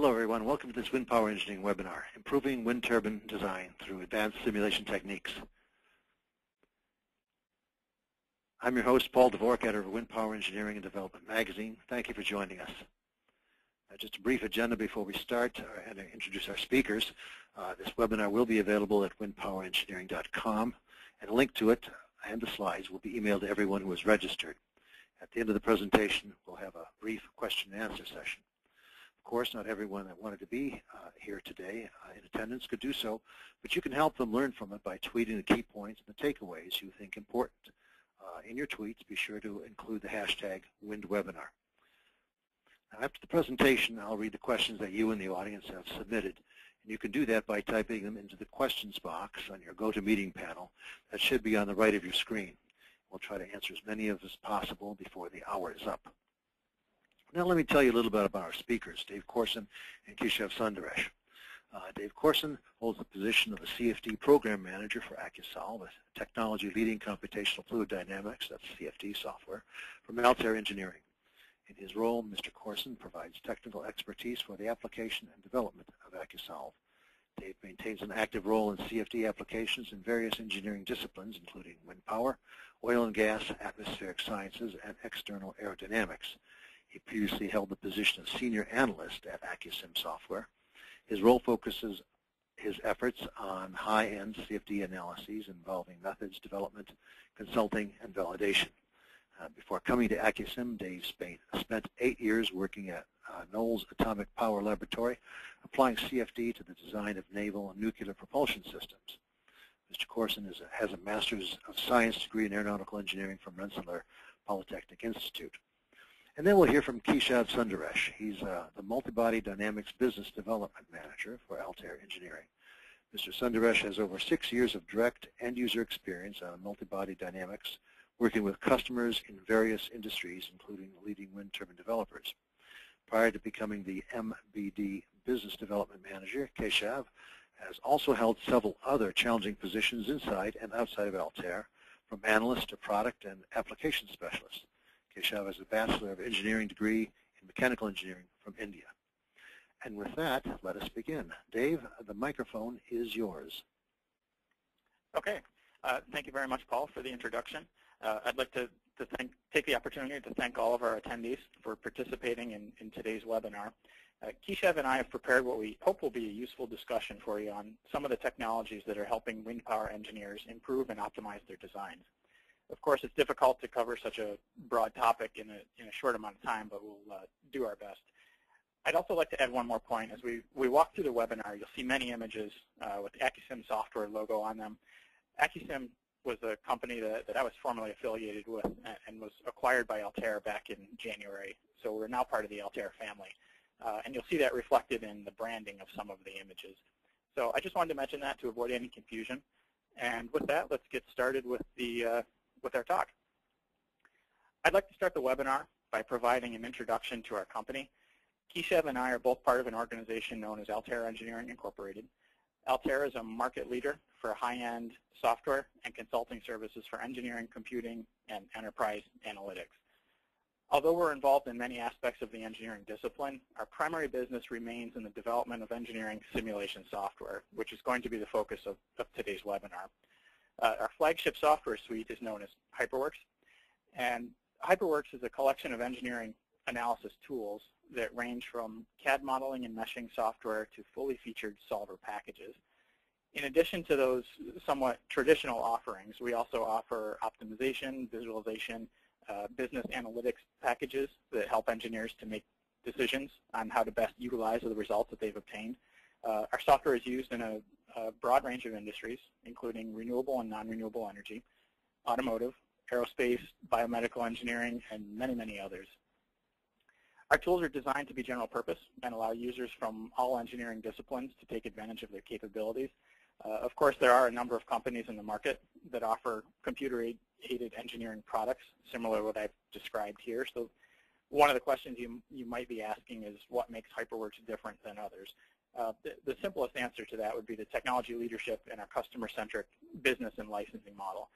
Hello everyone, welcome to this wind power engineering webinar, Improving Wind Turbine Design Through Advanced Simulation Techniques. I'm your host, Paul Dvorak, editor of Wind Power Engineering and Development magazine. Thank you for joining us. Just a brief agenda before we start and introduce our speakers. This webinar will be available at windpowerengineering.com, and a link to it and the slides will be emailed to everyone who is registered. At the end of the presentation, we'll have a brief question and answer session. Of course, not everyone that wanted to be here today in attendance could do so, but you can help them learn from it by tweeting the key points and the takeaways you think important. In your tweets, be sure to include the hashtag WindWebinar. Now, after the presentation, I'll read the questions that you and the audience have submitted, and you can do that by typing them into the questions box on your GoToMeeting panel that should be on the right of your screen. We'll try to answer as many of as possible before the hour is up. Now let me tell you a little bit about our speakers, Dave Corson and Keshav Sundaresh. Dave Corson holds the position of a CFD Program Manager for AccuSolve, a technology leading computational fluid dynamics, that's CFD software, from Altair Engineering. In his role, Mr. Corson provides technical expertise for the application and development of AccuSolve. Dave maintains an active role in CFD applications in various engineering disciplines, including wind power, oil and gas, atmospheric sciences, and external aerodynamics. He previously held the position of Senior Analyst at AccuSim Software. His role focuses his efforts on high-end CFD analyses involving methods development, consulting, and validation. Before coming to AccuSim, Dave spent 8 years working at Knowles Atomic Power Laboratory, applying CFD to the design of naval and nuclear propulsion systems. Mr. Corson has a Master's of Science degree in Aeronautical Engineering from Rensselaer Polytechnic Institute. And then we'll hear from Keshav Sundaresh. He's the Multibody Dynamics Business Development Manager for Altair Engineering. Mr. Sundaresh has over 6 years of direct end-user experience on multibody dynamics, working with customers in various industries, including leading wind turbine developers. Prior to becoming the MBD Business Development Manager, Keshav has also held several other challenging positions inside and outside of Altair, from analyst to product and application specialist. Keshav has a Bachelor of Engineering degree in Mechanical Engineering from India. And with that, let us begin. Dave, the microphone is yours. Okay. Thank you very much, Paul, for the introduction. I'd like to take the opportunity to thank all of our attendees for participating in today's webinar. Keshav and I have prepared what we hope will be a useful discussion for you on some of the technologies that are helping wind power engineers improve and optimize their designs. Of course, it's difficult to cover such a broad topic in a short amount of time, but we'll do our best. I'd also like to add one more point. As we walk through the webinar, you'll see many images with the AccuSim software logo on them. AccuSim was a company that I was formerly affiliated with and was acquired by Altair back in January. So we're now part of the Altair family. And you'll see that reflected in the branding of some of the images. So I just wanted to mention that to avoid any confusion. And with that, let's get started with our talk. I'd like to start the webinar by providing an introduction to our company. Keshav and I are both part of an organization known as Altair Engineering Incorporated. Altair is a market leader for high-end software and consulting services for engineering, computing, and enterprise analytics. Although we're involved in many aspects of the engineering discipline, our primary business remains in the development of engineering simulation software, which is going to be the focus of today's webinar. Our flagship software suite is known as HyperWorks, and HyperWorks is a collection of engineering analysis tools that range from CAD modeling and meshing software to fully featured solver packages. In addition to those somewhat traditional offerings, we also offer optimization, visualization, business analytics packages that help engineers to make decisions on how to best utilize the results that they've obtained. Our software is used in a broad range of industries, including renewable and non-renewable energy, automotive, aerospace, biomedical engineering, and many, many others. Our tools are designed to be general purpose and allow users from all engineering disciplines to take advantage of their capabilities. Of course, there are a number of companies in the market that offer computer-aided engineering products, similar to what I've described here. So one of the questions you might be asking is what makes HyperWorks different than others? The simplest answer to that would be the technology leadership and our customer-centric business and licensing model.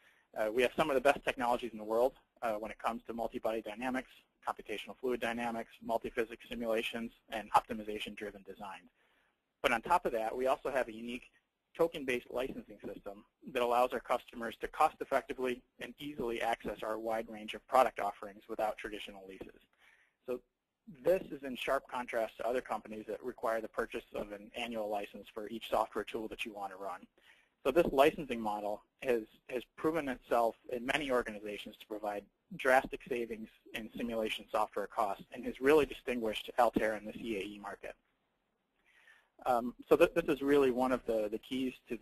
We have some of the best technologies in the world when it comes to multi-body dynamics, computational fluid dynamics, multi-physics simulations, and optimization-driven designs. But on top of that, we also have a unique token-based licensing system that allows our customers to cost-effectively and easily access our wide range of product offerings without traditional leases. So this is in sharp contrast to other companies that require the purchase of an annual license for each software tool that you want to run. So this licensing model has proven itself in many organizations to provide drastic savings in simulation software costs and has really distinguished Altair in the CAE market. So this is really one of the keys to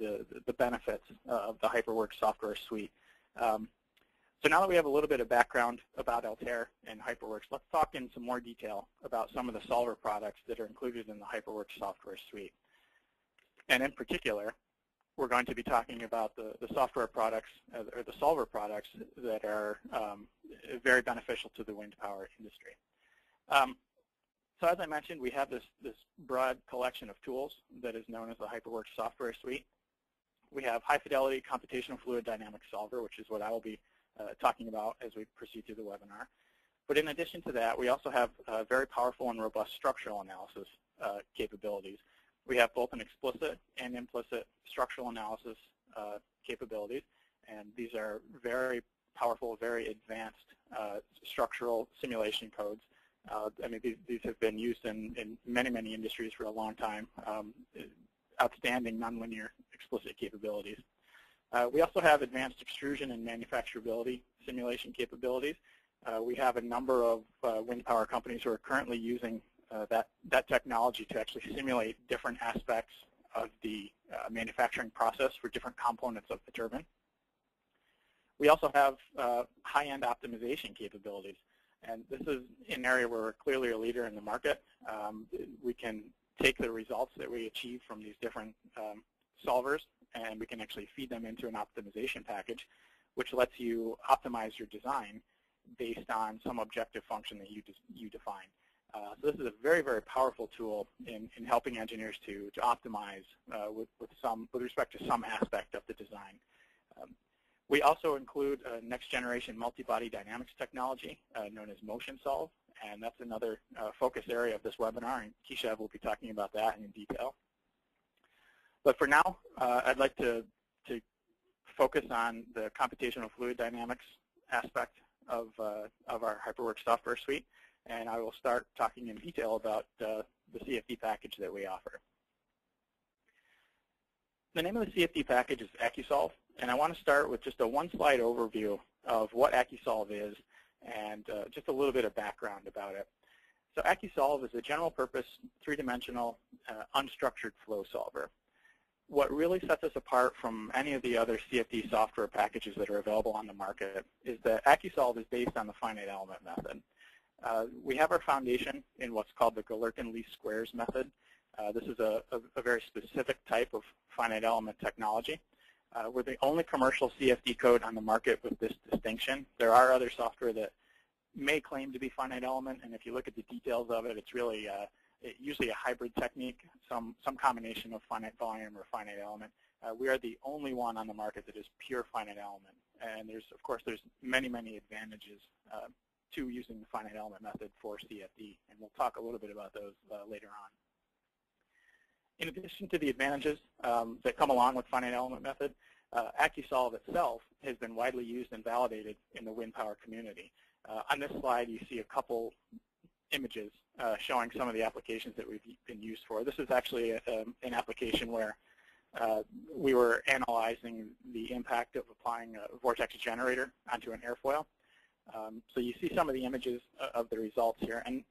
the benefits of the HyperWorks software suite. So now that we have a little bit of background about Altair and HyperWorks, let's talk in some more detail about some of the solver products that are included in the HyperWorks software suite. And in particular, we're going to be talking about the software products, or the solver products that are very beneficial to the wind power industry. So as I mentioned, we have this broad collection of tools that is known as the HyperWorks software suite. We have high-fidelity computational fluid dynamics solver, which is what I will be talking about as we proceed through the webinar. But in addition to that, we also have very powerful and robust structural analysis capabilities. We have both an explicit and implicit structural analysis capabilities, and these are very powerful, very advanced structural simulation codes. I mean, these have been used in many, many industries for a long time. Outstanding nonlinear explicit capabilities. We also have advanced extrusion and manufacturability simulation capabilities. We have a number of wind power companies who are currently using that technology to actually simulate different aspects of the manufacturing process for different components of the turbine. We also have high-end optimization capabilities. And this is an area where we're clearly a leader in the market. We can take the results that we achieve from these different solvers, and we can actually feed them into an optimization package, which lets you optimize your design based on some objective function that you define. So this is a very, very powerful tool in helping engineers to optimize with respect to some aspect of the design. We also include a next-generation multi-body dynamics technology known as MotionSolve, and that's another focus area of this webinar, and Keshav will be talking about that in detail. But for now, I'd like to focus on the computational fluid dynamics aspect of our HyperWorks software suite, and I will start talking in detail about the CFD package that we offer. The name of the CFD package is AccuSolve, and I want to start with just a one-slide overview of what AccuSolve is and just a little bit of background about it. So AccuSolve is a general-purpose, three-dimensional, unstructured flow solver. What really sets us apart from any of the other CFD software packages that are available on the market is that AccuSolve is based on the finite element method. We have our foundation in what's called the Galerkin least squares method. This is a very specific type of finite element technology. We're the only commercial CFD code on the market with this distinction. There are other software that may claim to be finite element, and if you look at the details of it, it's really usually a hybrid technique, some combination of finite volume or finite element. We are the only one on the market that is pure finite element, and of course there's many, many advantages to using the finite element method for CFD, and we'll talk a little bit about those later on. In addition to the advantages that come along with finite element method, AccuSolve itself has been widely used and validated in the wind power community. On this slide, you see a couple images showing some of the applications that we've been used for. This is actually an application where we were analyzing the impact of applying a vortex generator onto an airfoil. So you see some of the images of the results here. And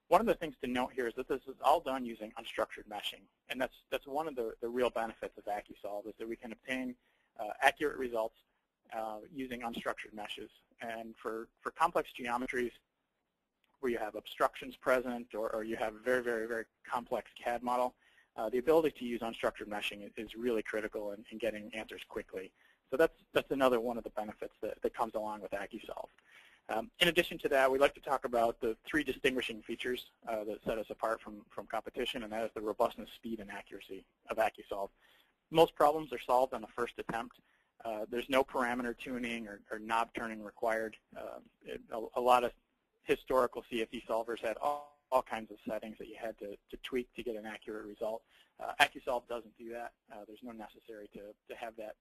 one of the things to note here is that this is all done using unstructured meshing. And that's one of the real benefits of AccuSolve is that we can obtain accurate results using unstructured meshes. And for complex geometries where you have obstructions present or you have a very, very, very complex CAD model, the ability to use unstructured meshing is really critical in getting answers quickly. So that's another one of the benefits that comes along with AccuSolve. In addition to that, we'd like to talk about the three distinguishing features that set us apart from competition, and that is the robustness, speed, and accuracy of AccuSolve. Most problems are solved on the first attempt. There's no parameter tuning or knob turning required. A lot of historical CFD solvers had all kinds of settings that you had to tweak to get an accurate result. AccuSolve doesn't do that. There's no necessary to have that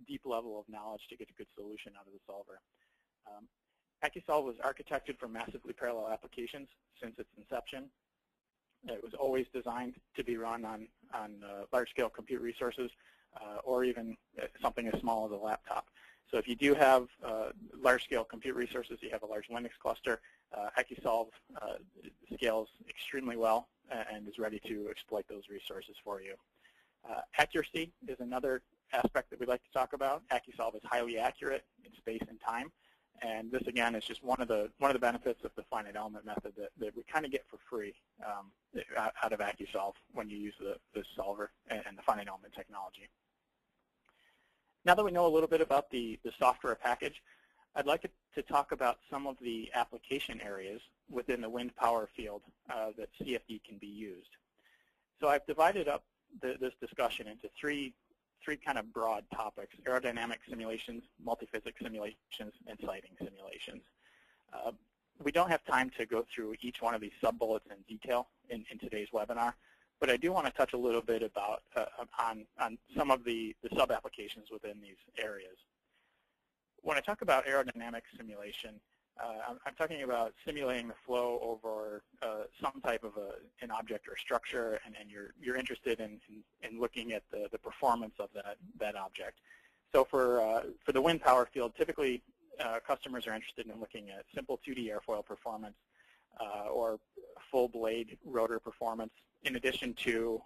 deep level of knowledge to get a good solution out of the solver. AccuSolve was architected for massively parallel applications since its inception. It was always designed to be run on large-scale compute resources or even something as small as a laptop. So if you do have large-scale compute resources, you have a large Linux cluster, AccuSolve scales extremely well and is ready to exploit those resources for you. Accuracy is another aspect that we'd like to talk about. AccuSolve is highly accurate in space and time. And this, again, is just one of the benefits of the finite element method that we kind of get for free out of AccuSolve when you use the solver and the finite element technology. Now that we know a little bit about the software package, I'd like to talk about some of the application areas within the wind power field that CFD can be used. So I've divided up this discussion into three kind of broad topics: aerodynamic simulations, multiphysics simulations, and sighting simulations. We don't have time to go through each one of these sub-bullets in detail in today's webinar, but I do want to touch a little bit about on some of the sub-applications within these areas. When I talk about aerodynamic simulation, I'm talking about simulating the flow over some type of an object or structure, and you're interested in looking at the performance of that object. So for the wind power field, typically customers are interested in looking at simple 2D airfoil performance or full blade rotor performance, in addition to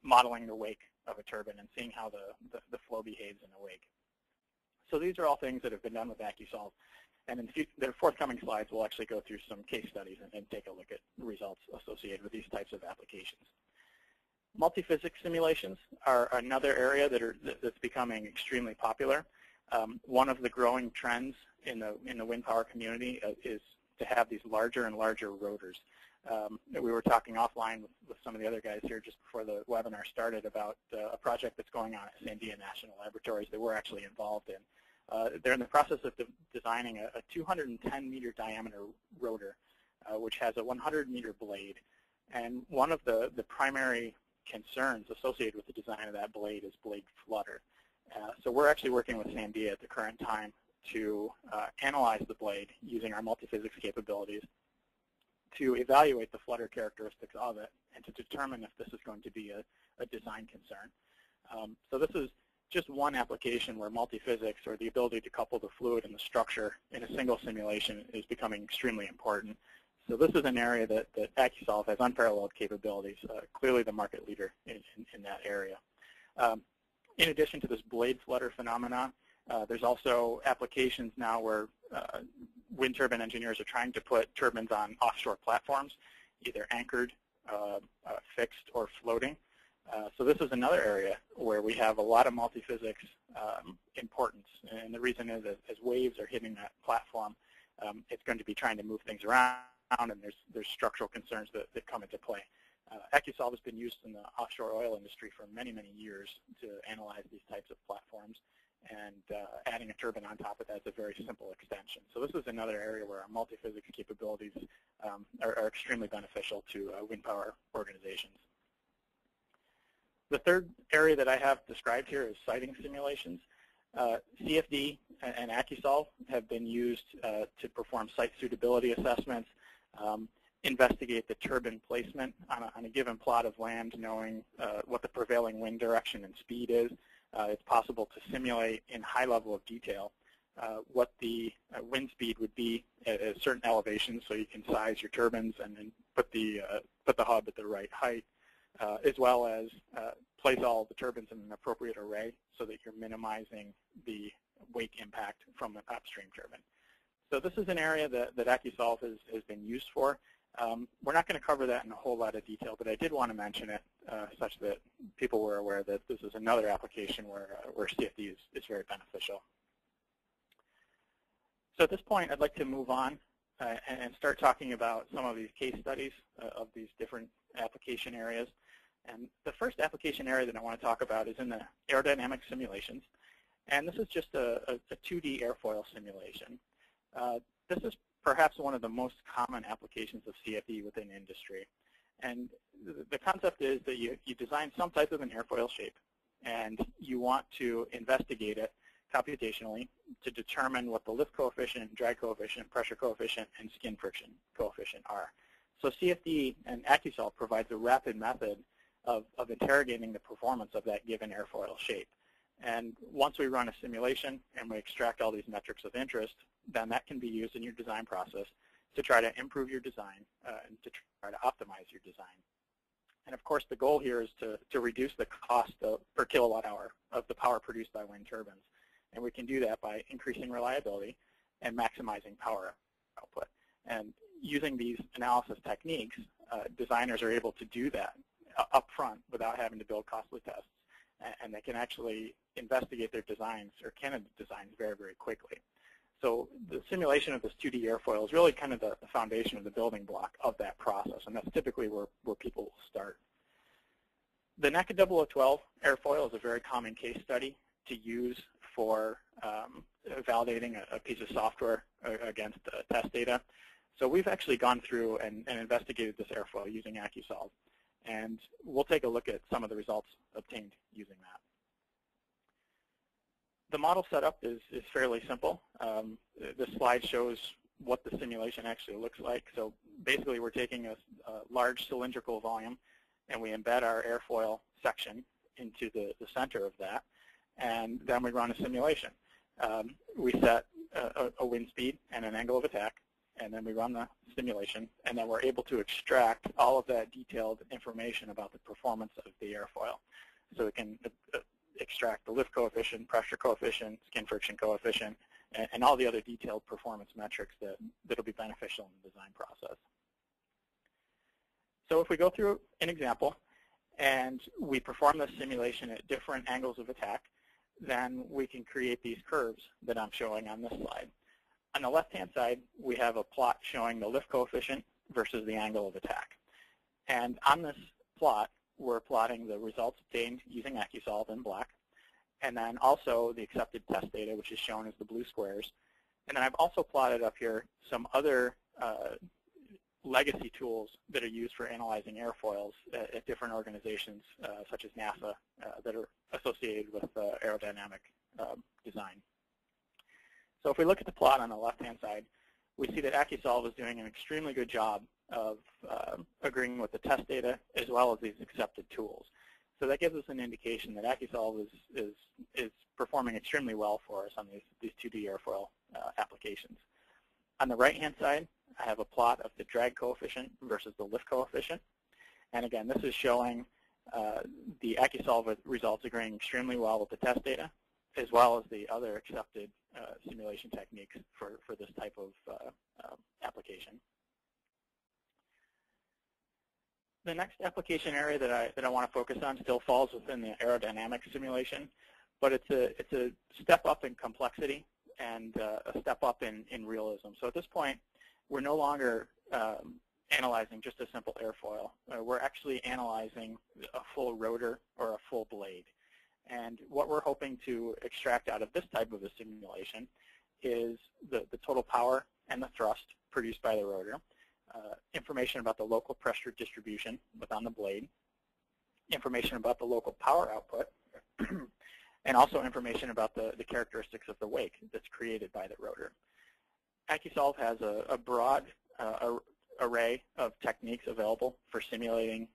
modeling the wake of a turbine and seeing how the flow behaves in the wake. So these are all things that have been done with AccuSolve. And in the forthcoming slides, we'll actually go through some case studies and take a look at results associated with these types of applications. Multiphysics simulations are another area that's becoming extremely popular. One of the growing trends in the wind power community is to have these larger and larger rotors. We were talking offline with some of the other guys here just before the webinar started about a project that's going on at Sandia National Laboratories that we're actually involved in. They're in the process of designing a 210-meter diameter rotor, which has a 100-meter blade. And one of the primary concerns associated with the design of that blade is blade flutter. So we're actually working with Sandia at the current time to analyze the blade using our multiphysics capabilities to evaluate the flutter characteristics of it and to determine if this is going to be a design concern. So this is just one application where multiphysics, or the ability to couple the fluid and the structure in a single simulation, is becoming extremely important. So this is an area that AccuSolve has unparalleled capabilities, clearly the market leader in that area. In addition to this blade flutter phenomenon, there's also applications now where wind turbine engineers are trying to put turbines on offshore platforms, either anchored, fixed, or floating. So this is another area where we have a lot of multiphysics importance, and the reason is that as waves are hitting that platform, it's going to be trying to move things around, and there's structural concerns that come into play. AccuSolve has been used in the offshore oil industry for many, many years to analyze these types of platforms, and adding a turbine on top of that is a very simple extension. So this is another area where our multiphysics capabilities are extremely beneficial to wind power organizations. The third area that I have described here is sighting simulations. CFD and AccuSolve have been used to perform site suitability assessments, investigate the turbine placement on a given plot of land, knowing what the prevailing wind direction and speed is. It's possible to simulate in high level of detail what the wind speed would be at certain elevations, so you can size your turbines and then put the hub at the right height, as well as place all the turbines in an appropriate array so that you're minimizing the wake impact from an upstream turbine. So this is an area that AccuSolve has been used for. We're not going to cover that in a whole lot of detail, but I did want to mention it such that people were aware that this is another application where CFD is very beneficial. So at this point, I'd like to move on and start talking about some of these case studies of these different application areas. And the first application area that I want to talk about is in the aerodynamic simulations. And this is just a 2D airfoil simulation. This is perhaps one of the most common applications of CFD within industry. And the concept is that you design some type of an airfoil shape, and you want to investigate it computationally to determine what the lift coefficient, drag coefficient, pressure coefficient, and skin friction coefficient are. So CFD and AccuSolve provides a rapid method of interrogating the performance of that given airfoil shape. And once we run a simulation and we extract all these metrics of interest, then that can be used in your design process to try to improve your design and to try to optimize your design. And of course, the goal here is to reduce the cost per kilowatt hour of the power produced by wind turbines. And we can do that by increasing reliability and maximizing power output. And using these analysis techniques, designers are able to do that up front without having to build costly tests. And they can actually investigate their designs or candidate designs very, very quickly. So the simulation of this 2D airfoil is really kind of the foundation of the building block of that process, and that's typically where people will start. The NACA 0012 airfoil is a very common case study to use for validating a piece of software against test data. So we've actually gone through and investigated this airfoil using AccuSolve, and we'll take a look at some of the results obtained using that. The model setup is fairly simple. This slide shows what the simulation actually looks like. So basically, we're taking a large cylindrical volume, and we embed our airfoil section into the center of that, and then we run a simulation. We set a wind speed and an angle of attack, and then we run the simulation, and then we're able to extract all of that detailed information about the performance of the airfoil. So we can extract the lift coefficient, pressure coefficient, skin friction coefficient, and all the other detailed performance metrics that'll be beneficial in the design process. So if we go through an example and we perform this simulation at different angles of attack, then we can create these curves that I'm showing on this slide. On the left-hand side, we have a plot showing the lift coefficient versus the angle of attack. And on this plot, we're plotting the results obtained using AccuSolve in black, and then also the accepted test data, which is shown as the blue squares. And then I've also plotted up here some other legacy tools that are used for analyzing airfoils at different organizations, such as NASA, that are associated with aerodynamic design. So if we look at the plot on the left-hand side, we see that AccuSolve is doing an extremely good job of agreeing with the test data as well as these accepted tools. So that gives us an indication that AccuSolve is performing extremely well for us on these 2D airfoil applications. On the right-hand side, I have a plot of the drag coefficient versus the lift coefficient. And again, this is showing the AccuSolve results agreeing extremely well with the test data, as well as the other accepted simulation techniques for this type of application. The next application area that I want to focus on still falls within the aerodynamic simulation, but it's a step up in complexity and a step up in realism. So at this point, we're no longer analyzing just a simple airfoil. We're actually analyzing a full rotor or a full blade. And what we're hoping to extract out of this type of a simulation is the total power and the thrust produced by the rotor, information about the local pressure distribution within the blade, information about the local power output, and also information about the characteristics of the wake that's created by the rotor. AccuSolve has a broad array of techniques available for simulating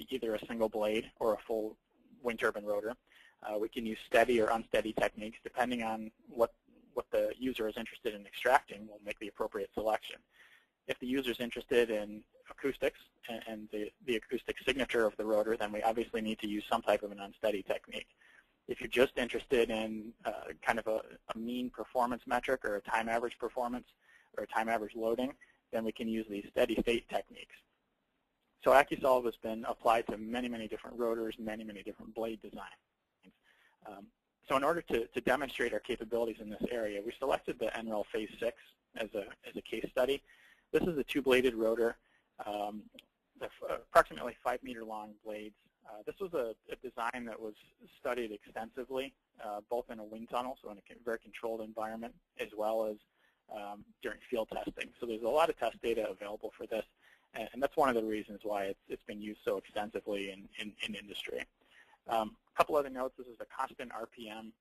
either a single blade or a full wind turbine rotor. We can use steady or unsteady techniques depending on what the user is interested in extracting. We'll make the appropriate selection. If the user is interested in acoustics and the acoustic signature of the rotor, then we obviously need to use some type of an unsteady technique. If you're just interested in kind of a mean performance metric or a time average performance or a time average loading, then we can use these steady state techniques. So AccuSolve has been applied to many, many different rotors, many, many different blade designs. So in order to demonstrate our capabilities in this area, we selected the NREL Phase 6 as a case study. This is a two-bladed rotor, approximately 5-meter long blades This was a design that was studied extensively, both in a wind tunnel, so in a very controlled environment, as well as during field testing. So there's a lot of test data available for this, and that's one of the reasons why it's been used so extensively in industry. A couple other notes: this is a constant RPM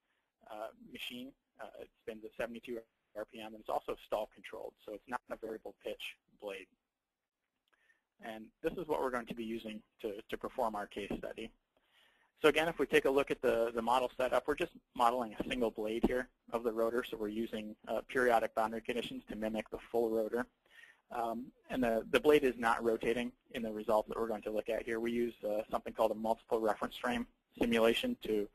machine. It spins at 72 RPM, and it's also stall controlled, so it's not a variable pitch blade. And this is what we're going to be using to perform our case study. So again, if we take a look at the model setup, we're just modeling a single blade here of the rotor, so we're using periodic boundary conditions to mimic the full rotor. And the blade is not rotating in the results that we're going to look at here. We use something called a multiple reference frame simulation to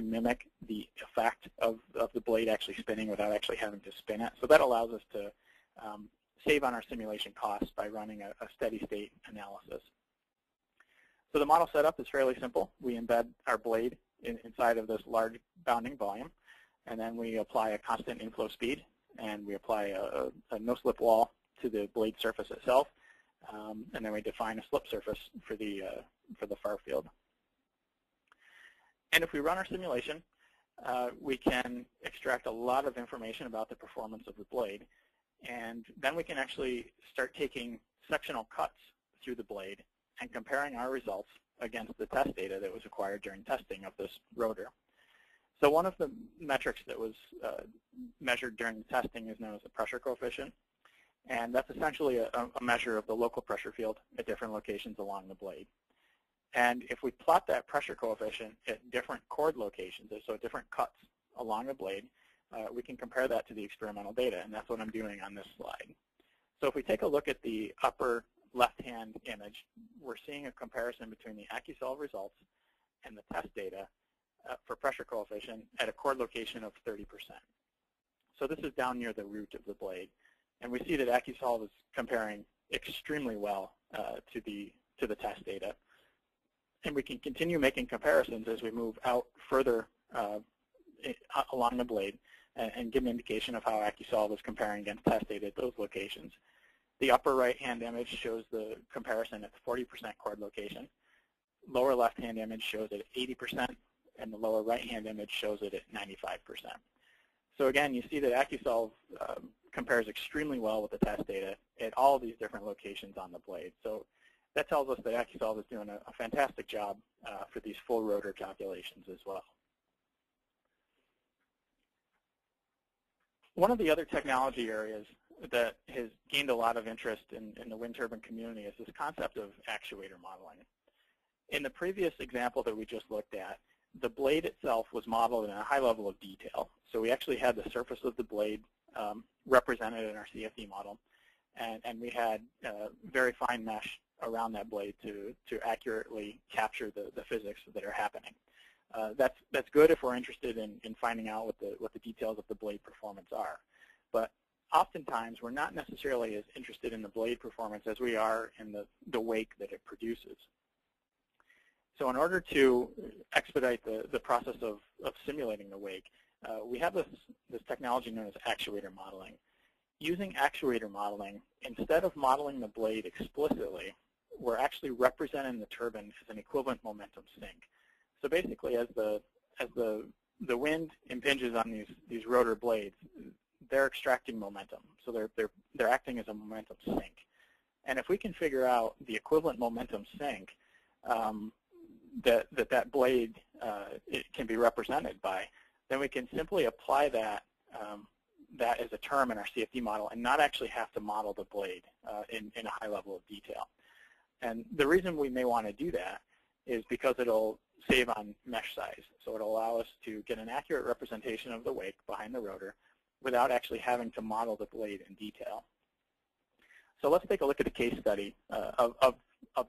mimic the effect of the blade actually spinning without actually having to spin it. So that allows us to save on our simulation costs by running a steady state analysis. So the model setup is fairly simple. We embed our blade inside of this large bounding volume, and then we apply a constant inflow speed, and we apply a no-slip wall to the blade surface itself, and then we define a slip surface for the far field. And if we run our simulation, we can extract a lot of information about the performance of the blade, and then we can actually start taking sectional cuts through the blade and comparing our results against the test data that was acquired during testing of this rotor. So one of the metrics that was measured during the testing is known as the pressure coefficient, and that's essentially a measure of the local pressure field at different locations along the blade. And if we plot that pressure coefficient at different chord locations, so at different cuts along the blade, we can compare that to the experimental data, and that's what I'm doing on this slide. So if we take a look at the upper left-hand image, we're seeing a comparison between the AccuSolve results and the test data for pressure coefficient at a chord location of 30%. So this is down near the root of the blade, and we see that AccuSolve is comparing extremely well to the test data. And we can continue making comparisons as we move out further along the blade and give an indication of how AccuSolve is comparing against test data at those locations. The upper right-hand image shows the comparison at the 40% chord location. Lower left-hand image shows it at 80%, and the lower right-hand image shows it at 95%. So again, you see that AccuSolve compares extremely well with the test data at all these different locations on the blade. So that tells us that AccuSolve is doing a fantastic job for these full rotor calculations as well. One of the other technology areas that has gained a lot of interest in the wind turbine community is this concept of actuator modeling. In the previous example that we just looked at, the blade itself was modeled in a high level of detail. So we actually had the surface of the blade represented in our CFD model, and we had very fine mesh around that blade to accurately capture the physics that are happening. That's good if we're interested in finding out what the details of the blade performance are. But oftentimes, we're not necessarily as interested in the blade performance as we are in the wake that it produces. So in order to expedite the process of simulating the wake, we have this technology known as actuator modeling. Using actuator modeling, instead of modeling the blade explicitly, we're actually representing the turbine as an equivalent momentum sink. So basically, as the wind impinges on these rotor blades, they're extracting momentum. So they're acting as a momentum sink. And if we can figure out the equivalent momentum sink that blade it can be represented by, then we can simply apply that as a term in our CFD model and not actually have to model the blade in a high level of detail. And the reason we may want to do that is because it'll save on mesh size. So it'll allow us to get an accurate representation of the wake behind the rotor without actually having to model the blade in detail. So let's take a look at a case study of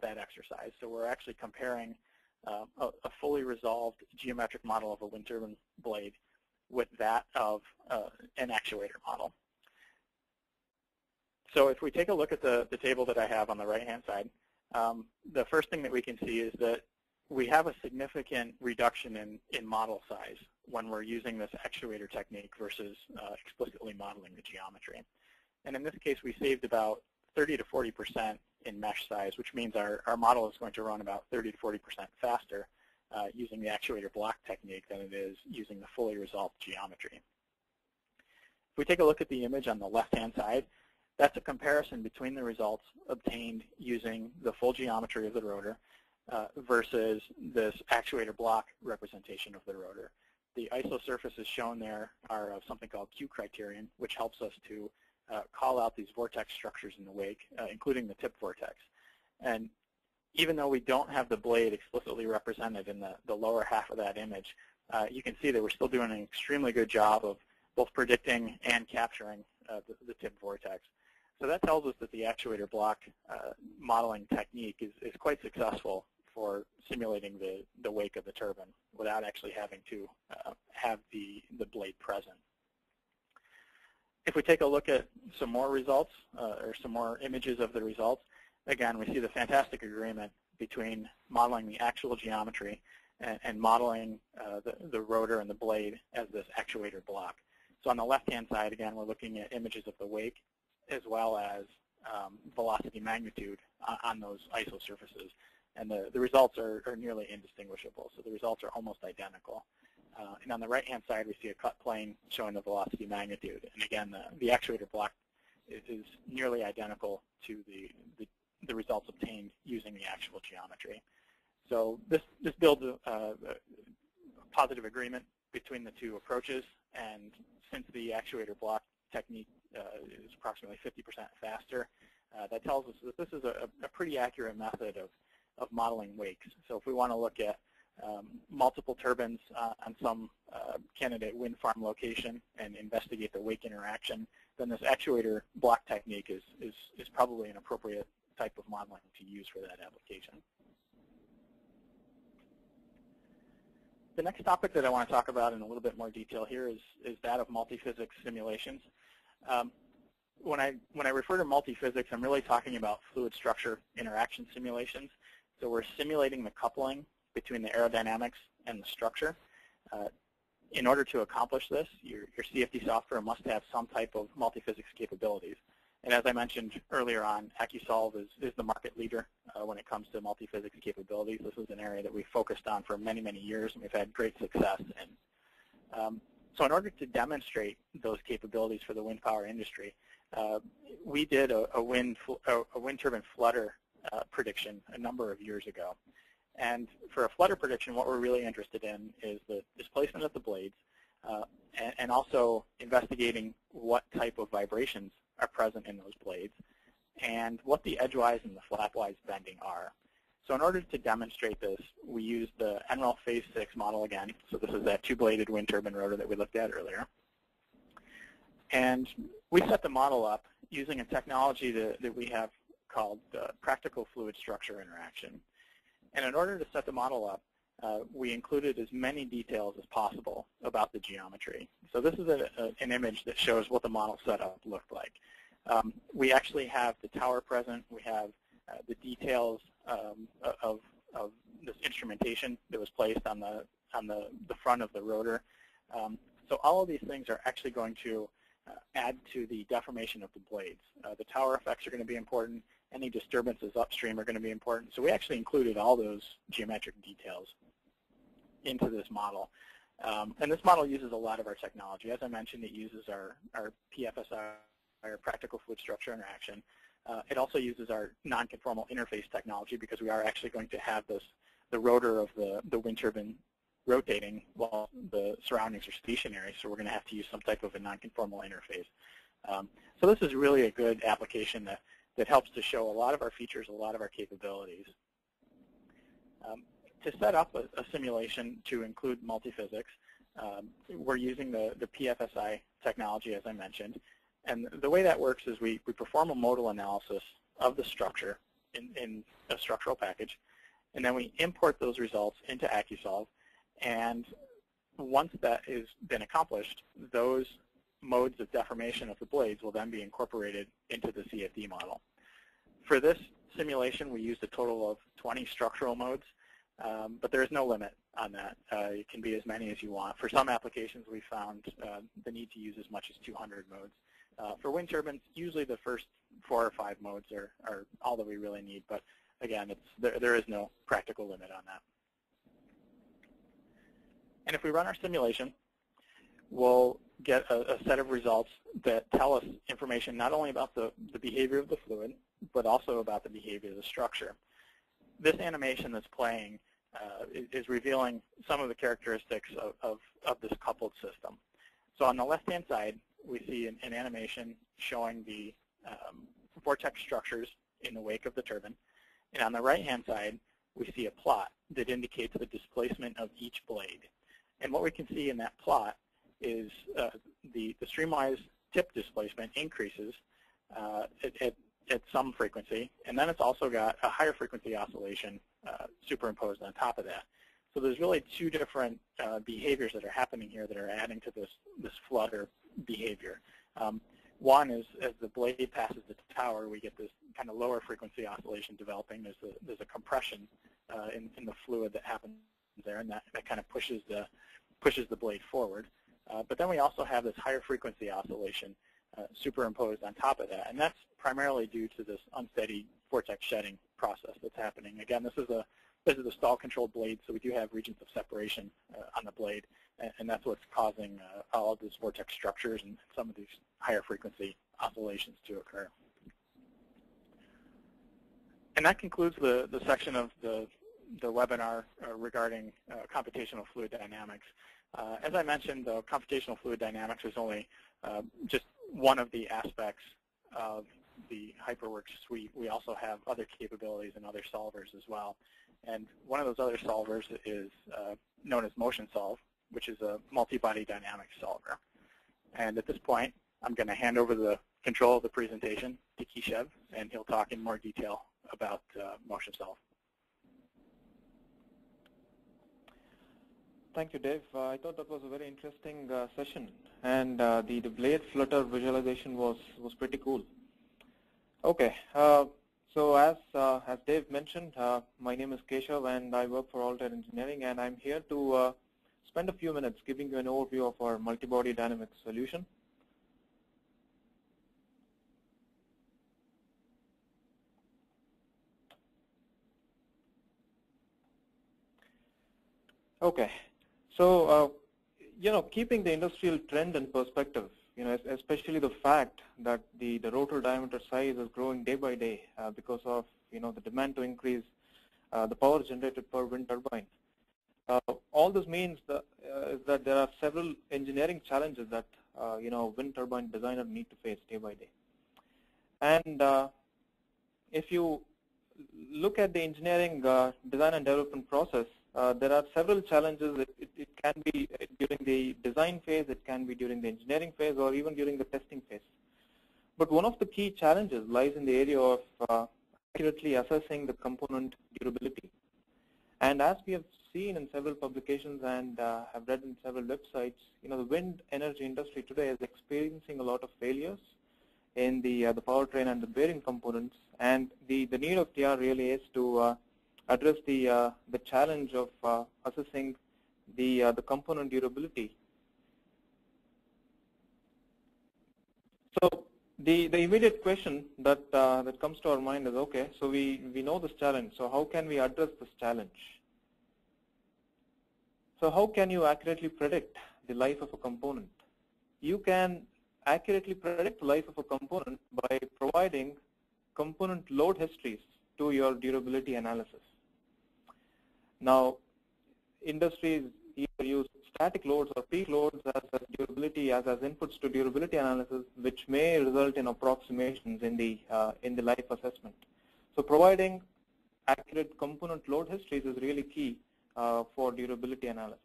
that exercise. So we're actually comparing a fully resolved geometric model of a wind turbine blade with that of an actuator model. So if we take a look at the table that I have on the right-hand side, the first thing that we can see is that we have a significant reduction in model size when we're using this actuator technique versus explicitly modeling the geometry. And in this case, we saved about 30 to 40% in mesh size, which means our model is going to run about 30 to 40% faster using the actuator block technique than it is using the fully resolved geometry. If we take a look at the image on the left-hand side, that's a comparison between the results obtained using the full geometry of the rotor versus this actuator block representation of the rotor. The ISO surfaces shown there are of something called Q criterion, which helps us to call out these vortex structures in the wake, including the tip vortex. And even though we don't have the blade explicitly represented in the lower half of that image, you can see that we're still doing an extremely good job of both predicting and capturing the tip vortex. So that tells us that the actuator block modeling technique is quite successful for simulating the wake of the turbine without actually having to have the blade present. If we take a look at some more results or some more images of the results, again, we see the fantastic agreement between modeling the actual geometry and modeling the rotor and the blade as this actuator block. So on the left-hand side, again, we're looking at images of the wake as well as velocity magnitude on those ISO surfaces. And the results are nearly indistinguishable. So the results are almost identical. And on the right-hand side, we see a cut plane showing the velocity magnitude. And again, the actuator block is nearly identical to the results obtained using the actual geometry. So this builds a positive agreement between the two approaches. And since the actuator block technique is approximately 50% faster, that tells us that this is a pretty accurate method of modeling wakes. So if we want to look at multiple turbines on some candidate wind farm location and investigate the wake interaction, then this actuator block technique is probably an appropriate type of modeling to use for that application. The next topic that I want to talk about in a little bit more detail here is that of multiphysics simulations. When I refer to multiphysics, I'm really talking about fluid structure interaction simulations. So we're simulating the coupling between the aerodynamics and the structure. In order to accomplish this, your CFD software must have some type of multiphysics capabilities. And as I mentioned earlier on, AccuSolve is the market leader when it comes to multiphysics capabilities. This is an area that we've focused on for many, many years, and we've had great success in. So in order to demonstrate those capabilities for the wind power industry, we did a wind turbine flutter prediction a number of years ago. And for a flutter prediction, what we're really interested in is the displacement of the blades and also investigating what type of vibrations are present in those blades and what the edgewise and the flapwise bending are. So in order to demonstrate this, we used the NREL Phase 6 model again. So this is that two-bladed wind turbine rotor that we looked at earlier. And we set the model up using a technology that we have called practical fluid structure interaction. And in order to set the model up, we included as many details as possible about the geometry. So this is an image that shows what the model setup looked like. We actually have the tower present. We have the details of this instrumentation that was placed on the front of the rotor. So all of these things are actually going to add to the deformation of the blades. The tower effects are going to be important. Any disturbances upstream are going to be important. So we actually included all those geometric details into this model. And this model uses a lot of our technology. As I mentioned, it uses our PFSI, our practical fluid structure interaction. It also uses our non-conformal interface technology because we are actually going to have the rotor of the wind turbine rotating while the surroundings are stationary. So we're going to have to use some type of a non-conformal interface. So this is really a good application that helps to show a lot of our features, a lot of our capabilities. To set up a simulation to include multiphysics, we're using the PFSI technology, as I mentioned. And the way that works is we perform a modal analysis of the structure in a structural package, and then we import those results into AccuSolve. And once that has been accomplished, those modes of deformation of the blades will then be incorporated into the CFD model. For this simulation, we used a total of 20 structural modes, but there is no limit on that. It can be as many as you want. For some applications, we found the need to use as much as 200 modes. For wind turbines, usually the first 4 or 5 modes are all that we really need, but again, there is no practical limit on that. And if we run our simulation, we'll get a set of results that tell us information not only about the behavior of the fluid, but also about the behavior of the structure. This animation that's playing is revealing some of the characteristics of this coupled system. So on the left-hand side, we see an animation showing the vortex structures in the wake of the turbine. And on the right-hand side, we see a plot that indicates the displacement of each blade. And what we can see in that plot is the streamwise tip displacement increases at some frequency, and then it's also got a higher frequency oscillation superimposed on top of that. So there's really 2 different behaviors that are happening here that are adding to this flutter behavior. One is as the blade passes the tower, we get this kind of lower frequency oscillation developing. There's a compression in the fluid that happens there, and that kind of pushes the blade forward. But then we also have this higher frequency oscillation superimposed on top of that, and that's primarily due to this unsteady vortex shedding process that's happening. Again, this is a stall-controlled blade, so we do have regions of separation on the blade, and that's what's causing all of these vortex structures and some of these higher frequency oscillations to occur. And that concludes the section of the webinar regarding computational fluid dynamics. As I mentioned, the computational fluid dynamics is only just one of the aspects of the HyperWorks suite. We also have other capabilities and other solvers as well. And one of those other solvers is known as MotionSolve, which is a multi-body dynamics solver. And at this point, I'm going to hand over the control of the presentation to Keshav, and he'll talk in more detail about MotionSolve. Thank you, Dave. I thought that was a very interesting session, and the blade flutter visualization was pretty cool. Okay, so as Dave mentioned, my name is Keshav, and I work for Altair Engineering, and I'm here to spend a few minutes giving you an overview of our multi-body dynamics solution. Okay. So, keeping the industrial trend in perspective, especially the fact that the rotor diameter size is growing day by day because of, the demand to increase the power generated per wind turbine. All this means is that there are several engineering challenges that, wind turbine designers need to face day by day. And if you look at the engineering design and development process, there are several challenges. It can be during the design phase, it can be during the engineering phase, or even during the testing phase. But one of the key challenges lies in the area of accurately assessing the component durability. And as we have seen in several publications and have read in several websites, the wind energy industry today is experiencing a lot of failures in the powertrain and the bearing components. And the need of TR really is to address the challenge of assessing the component durability. So the immediate question that comes to our mind is, okay, so we know this challenge. So how can we address this challenge? So how can you accurately predict the life of a component? You can accurately predict the life of a component by providing component load histories to your durability analysis. Now, industries either use static loads or peak loads as durability as inputs to durability analysis, which may result in approximations in the life assessment. So providing accurate component load histories is really key for durability analysis.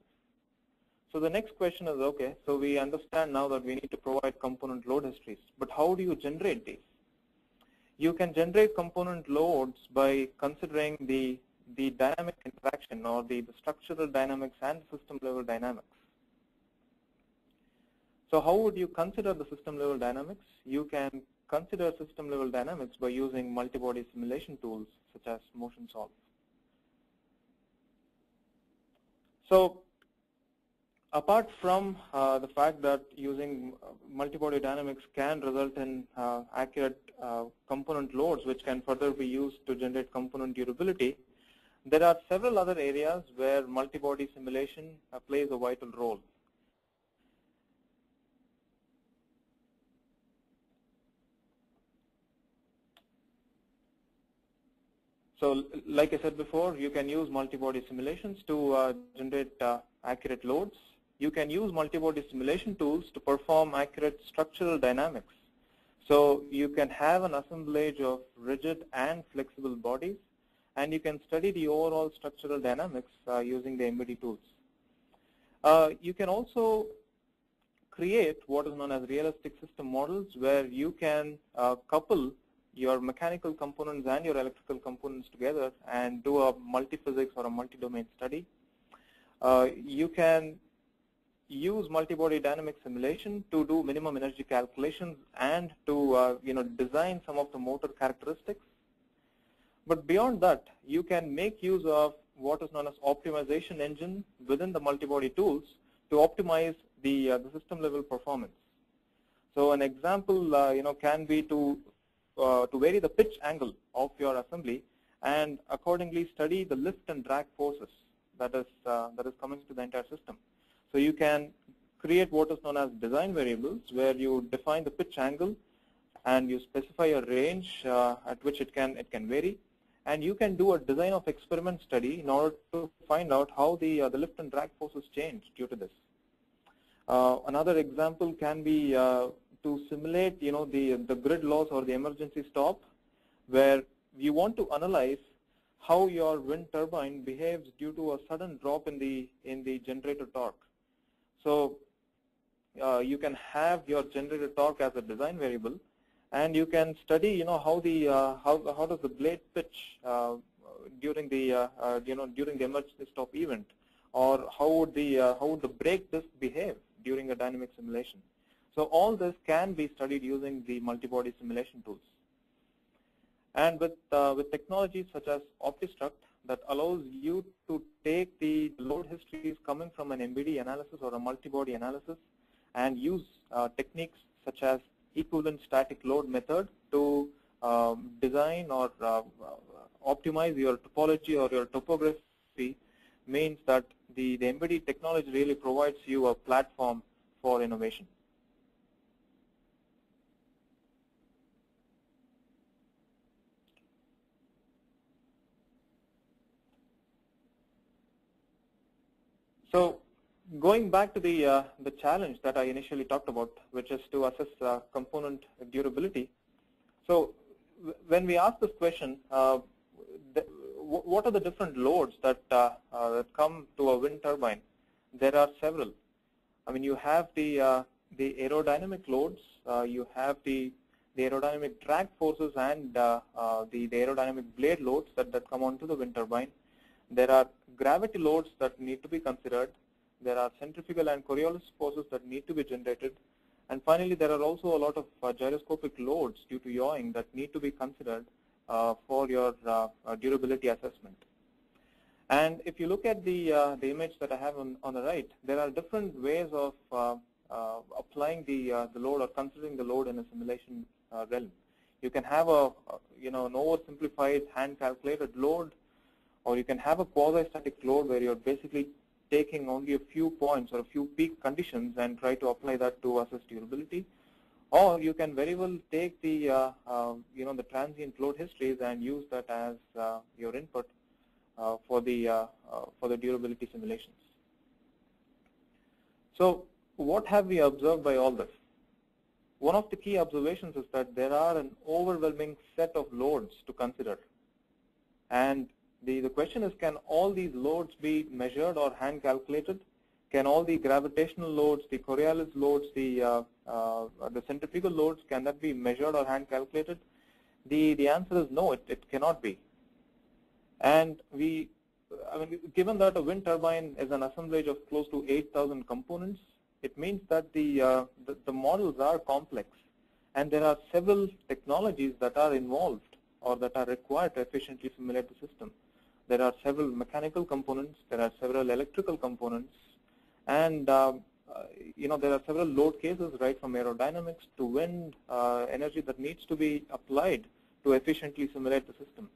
So the next question is, okay, so we understand now that we need to provide component load histories, but how do you generate these? You can generate component loads by considering the dynamic interaction, or the structural dynamics and system level dynamics. So how would you consider the system level dynamics? You can consider system level dynamics by using multi-body simulation tools such as MotionSolve. So Apart from the fact that using multi-body dynamics can result in accurate component loads, which can further be used to generate component durability, there are several other areas where multi-body simulation plays a vital role. So, like I said before, you can use multi-body simulations to generate accurate loads. You can use multi-body simulation tools to perform accurate structural dynamics. So you can have an assemblage of rigid and flexible bodies, and you can study the overall structural dynamics using the MBD tools. You can also create what is known as realistic system models, where you can couple your mechanical components and your electrical components together and do a multi-physics or a multi-domain study. You can use multi-body dynamic simulation to do minimum energy calculations and to design some of the motor characteristics. But beyond that, you can make use of what is known as optimization engine within the multi-body tools to optimize the system level performance. So an example can be to vary the pitch angle of your assembly and accordingly study the lift and drag forces that is coming to the entire system. So you can create what is known as design variables, where you define the pitch angle and you specify a range at which it can vary, and you can do a design of experiment study in order to find out how the lift and drag forces change due to this. Another example can be to simulate the grid loss or the emergency stop, where you want to analyze how your wind turbine behaves due to a sudden drop in the generator torque. So you can have your generator torque as a design variable, and you can study how does the blade pitch during the during the emergency stop event, or how would the brake disc behave during a dynamic simulation. So all this can be studied using the multi-body simulation tools. And with technologies such as OptiStruct, that allows you to take the load histories coming from an MBD analysis or a multi-body analysis and use techniques such as equivalent static load method to design or optimize your topology or your topography, means that the MBD technology really provides you a platform for innovation. So going back to the challenge that I initially talked about, which is to assess component durability. So when we ask this question, what are the different loads that come to a wind turbine? There are several. I mean, you have the aerodynamic loads, you have the aerodynamic drag forces, and the aerodynamic blade loads that come onto the wind turbine. There are gravity loads that need to be considered. There are centrifugal and Coriolis forces that need to be generated. And finally, there are also a lot of gyroscopic loads due to yawing that need to be considered for your durability assessment. And if you look at the image that I have on the right, there are different ways of applying the load or considering the load in a simulation realm. You can have an oversimplified hand-calculated load, or you can have a quasi-static load where you're basically taking only a few points or a few peak conditions and try to apply that to assess durability. Or you can very well take the the transient load histories and use that as your input for the durability simulations. So what have we observed by all this? One of the key observations is that there are an overwhelming set of loads to consider. And the question is, can all these loads be measured or hand calculated? Can all the gravitational loads, the Coriolis loads, the centrifugal loads, can that be measured or hand calculated? The answer is no, it cannot be. And given that a wind turbine is an assemblage of close to 8,000 components, it means that the models are complex, and there are several technologies that are involved or that are required to efficiently simulate the system. There are several mechanical components, there are several electrical components, And there are several load cases, right, from aerodynamics to wind energy that needs to be applied to efficiently simulate the system.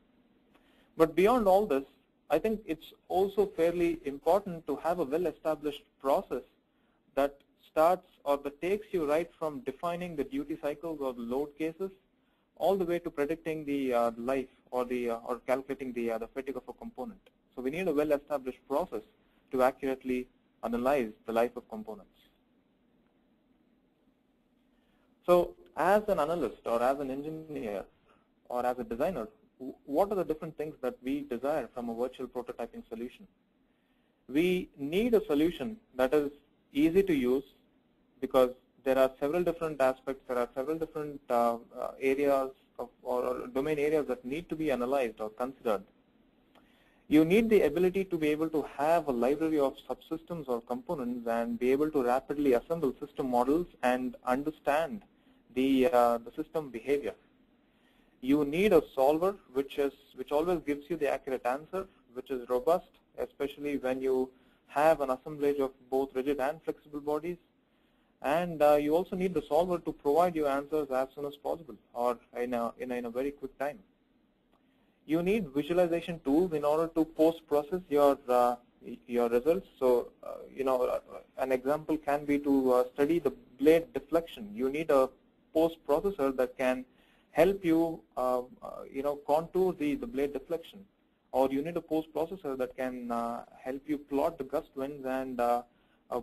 But beyond all this, I think it's also fairly important to have a well-established process that starts or that takes you right from defining the duty cycles or the load cases all the way to predicting the life or calculating the fatigue of a component. So we need a well-established process to accurately analyze the life of components. So as an analyst or as an engineer or as a designer, what are the different things that we desire from a virtual prototyping solution? We need a solution that is easy to use because there are several different aspects, there are several different areas or domain areas that need to be analyzed or considered. You need the ability to be able to have a library of subsystems or components and be able to rapidly assemble system models and understand the system behavior. You need a solver which always gives you the accurate answer, which is robust, especially when you have an assemblage of both rigid and flexible bodies. And you also need the solver to provide you answers as soon as possible or in a very quick time. You need visualization tools in order to post-process your results. So, an example can be to study the blade deflection. You need a post-processor that can help you, contour the blade deflection, or you need a post-processor that can help you plot the gust winds and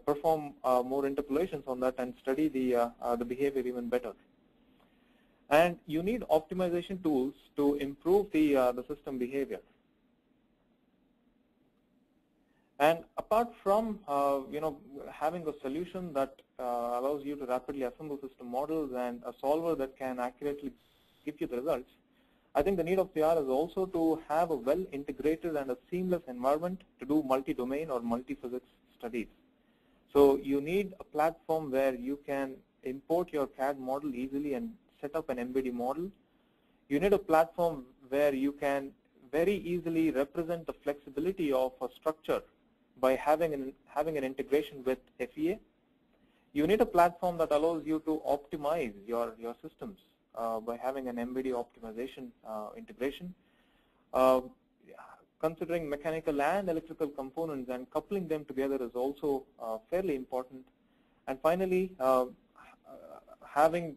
perform more interpolations on that and study the behavior even better. And you need optimization tools to improve the system behavior. And apart from having a solution that allows you to rapidly assemble system models and a solver that can accurately give you the results, I think the need of the hour is also to have a well-integrated and a seamless environment to do multi-domain or multi-physics studies. So you need a platform where you can import your CAD model easily and set up an MBD model. You need a platform where you can very easily represent the flexibility of a structure by having an integration with FEA. You need a platform that allows you to optimize your systems by having an MBD optimization integration. Considering mechanical and electrical components and coupling them together is also fairly important. And finally, having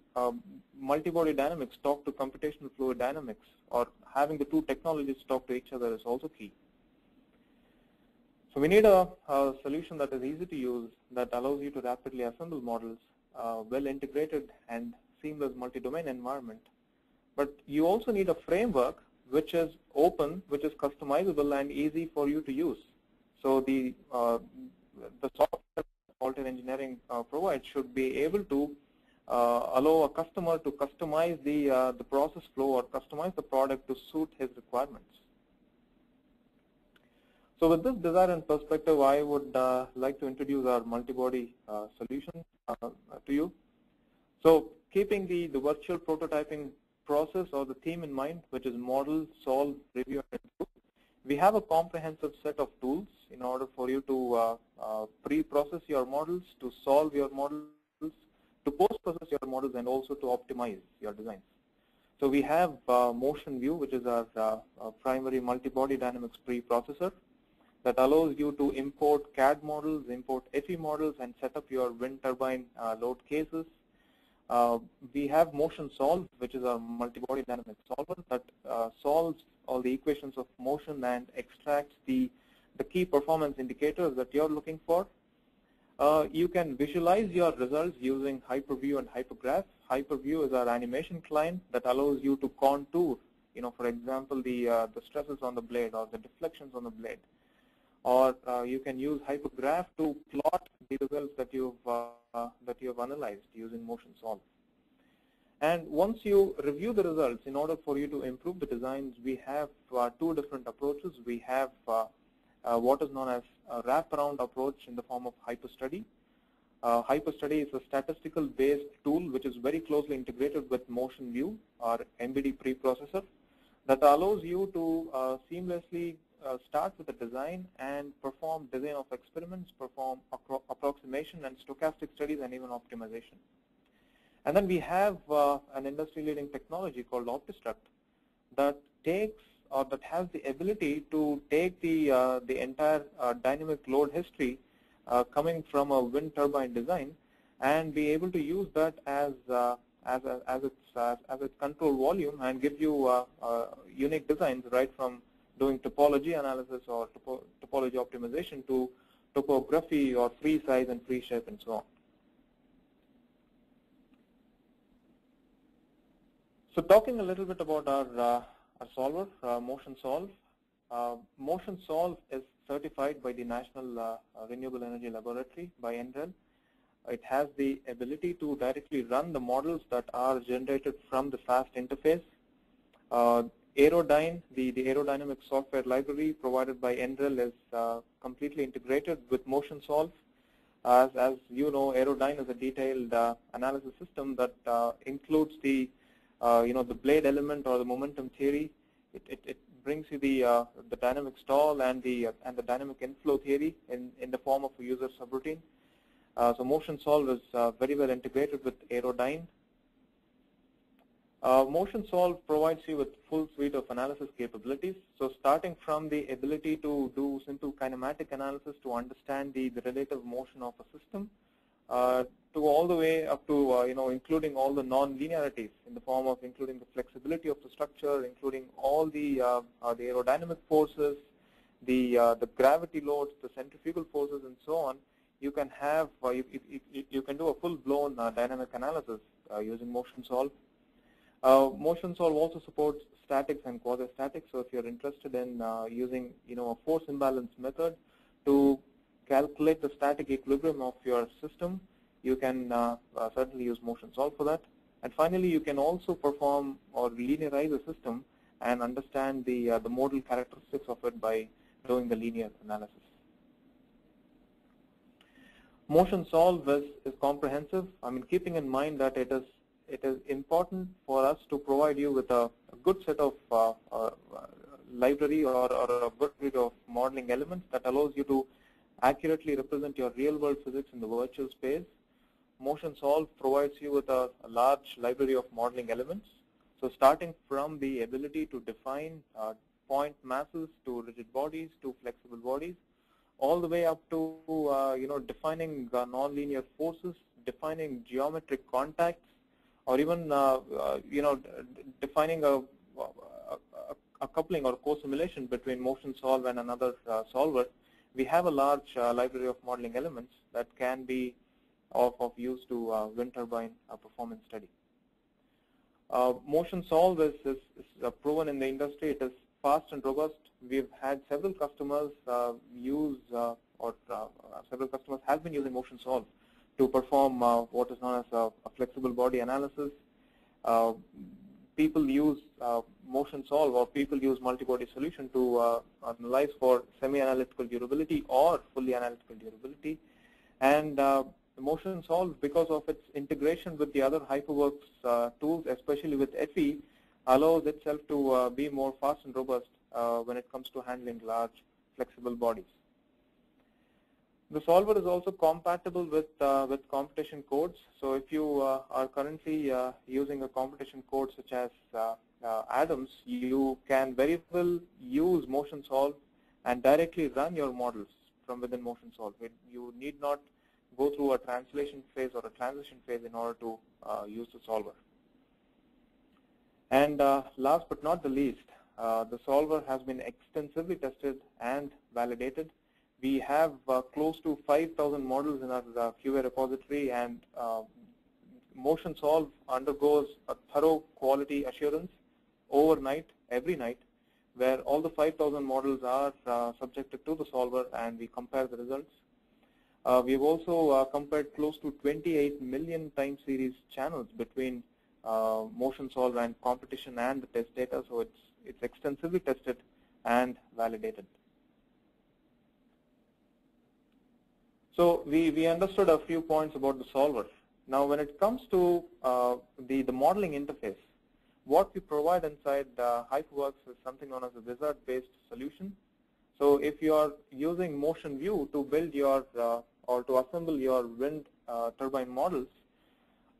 multi-body dynamics talk to computational fluid dynamics, or having the two technologies talk to each other, is also key. So we need a solution that is easy to use, that allows you to rapidly assemble models, well integrated and seamless multi-domain environment. But you also need a framework which is open, which is customizable and easy for you to use. So the software Altair Engineering provides should be able to allow a customer to customize the process flow or customize the product to suit his requirements. So with this desire and perspective, I would like to introduce our multi-body solution to you. So keeping the virtual prototyping process or the theme in mind, which is model, solve, review, and improve, we have a comprehensive set of tools in order for you to pre-process your models, to solve your models, to post-process your models, and also to optimize your designs. So we have Motion View, which is our primary multi-body dynamics pre-processor that allows you to import CAD models, import FE models, and set up your wind turbine load cases. We have Motion Solve, which is our multi-body dynamics solver that solves all the equations of motion and extracts the key performance indicators that you're looking for. You can visualize your results using Hyperview and Hypergraph. Hyperview is our animation client that allows you to contour, for example, the stresses on the blade or the deflections on the blade. Or you can use Hypergraph to plot the results that you've analyzed using Motion Solve. And once you review the results, in order for you to improve the designs, we have two different approaches. We have what is known as a wraparound approach in the form of HyperStudy. HyperStudy is a statistical-based tool which is very closely integrated with Motion View, our MBD preprocessor, that allows you to seamlessly start with a design and perform design of experiments, perform approximation and stochastic studies, and even optimization. And then we have an industry-leading technology called OptiStruct that takes or that has the ability to take the entire dynamic load history coming from a wind turbine design and be able to use that as its control volume and give you unique designs right from doing topology analysis or topology optimization to topography or free size and free shape and so on. So talking a little bit about our solver, MotionSolve. MotionSolve is certified by the National Renewable Energy Laboratory by NREL. It has the ability to directly run the models that are generated from the FAST interface. Aerodyne, the aerodynamic software library provided by NREL is completely integrated with MotionSolve. As you know, Aerodyne is a detailed analysis system that includes the blade element or the momentum theory. It brings you the dynamic stall and the dynamic inflow theory in the form of a user subroutine. So MotionSolve is very well integrated with Aerodyne. MotionSolve provides you with full suite of analysis capabilities. So starting from the ability to do simple kinematic analysis to understand the relative motion of a system, to all the way up to including all the non-linearities in the form of including the flexibility of the structure, including all the aerodynamic forces, the gravity loads, the centrifugal forces, and so on. You can have you can do a full-blown dynamic analysis using MotionSolve. MotionSolve also supports statics and quasi-statics. So if you're interested in using a force imbalance method to calculate the static equilibrium of your system, you can certainly use MotionSolve for that. And finally, you can also perform or linearize a system and understand the modal characteristics of it by doing the linear analysis. MotionSolve is comprehensive. I mean, keeping in mind that it is important for us to provide you with a good set of library or a good set of modeling elements that allows you to accurately represent your real-world physics in the virtual space. MotionSolve provides you with a large library of modeling elements. So starting from the ability to define point masses to rigid bodies to flexible bodies, all the way up to defining nonlinear forces, defining geometric contacts, or even defining a coupling or co-simulation between MotionSolve and another solver. We have a large library of modeling elements that can be of use to wind turbine performance study. MotionSolve is proven in the industry. It is fast and robust. We've had several customers several customers have been using MotionSolve to perform what is known as a flexible body analysis. People use MotionSolve or people use multi-body solution to analyze for semi-analytical durability or fully analytical durability. And MotionSolve, because of its integration with the other HyperWorks tools, especially with FE, allows itself to be more fast and robust when it comes to handling large flexible bodies. The solver is also compatible with computation codes. So if you are currently using a computation code such as Adams, you can very well use MotionSolve and directly run your models from within MotionSolve. You need not go through a translation phase or a transition phase in order to use the solver. And last but not the least, the solver has been extensively tested and validated. We have close to 5,000 models in our QA repository, and MotionSolve undergoes a thorough quality assurance overnight, every night, where all the 5,000 models are subjected to the solver and we compare the results. We've also compared close to 28 million time series channels between MotionSolve and competition and the test data, so it's extensively tested and validated. So we understood a few points about the solver. Now when it comes to the modeling interface, what we provide inside HyperWorks is something known as a wizard-based solution. So if you are using motion view to build your or to assemble your wind turbine models,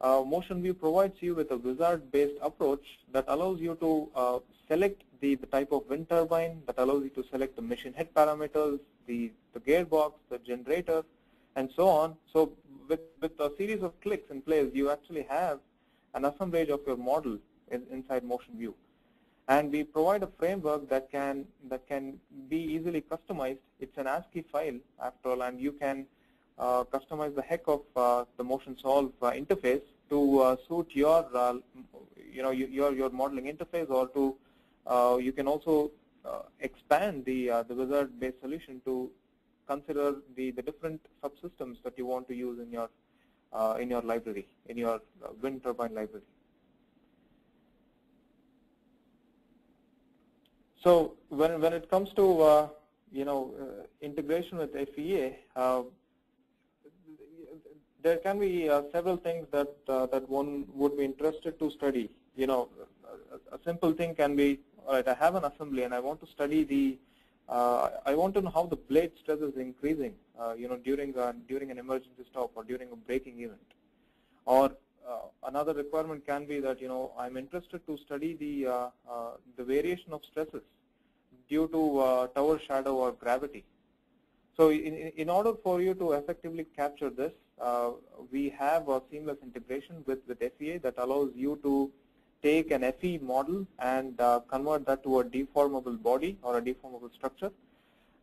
motion view provides you with a wizard-based approach that allows you to select the type of wind turbine, that allows you to select the machine head parameters, the gearbox, the generator, and so on. So with a series of clicks in place, you actually have an assemblage of your model inside motion view. And we provide a framework that can be easily customized. It's an ASCII file after all, and you can customize the heck of the motion solve interface to suit your your modeling interface, or to you can also expand the wizard-based solution to consider the different subsystems that you want to use in your library, in your wind turbine library. So when it comes to integration with FEA, there can be several things that one would be interested to study. A simple thing can be, all right, I have an assembly and I want to study the, I want to know how the blade stress is increasing, during an emergency stop or during a braking event. Or another requirement can be that I'm interested to study the variation of stresses due to tower shadow or gravity. So in order for you to effectively capture this, we have a seamless integration with FEA that allows you to take an FE model and convert that to a deformable body or a deformable structure.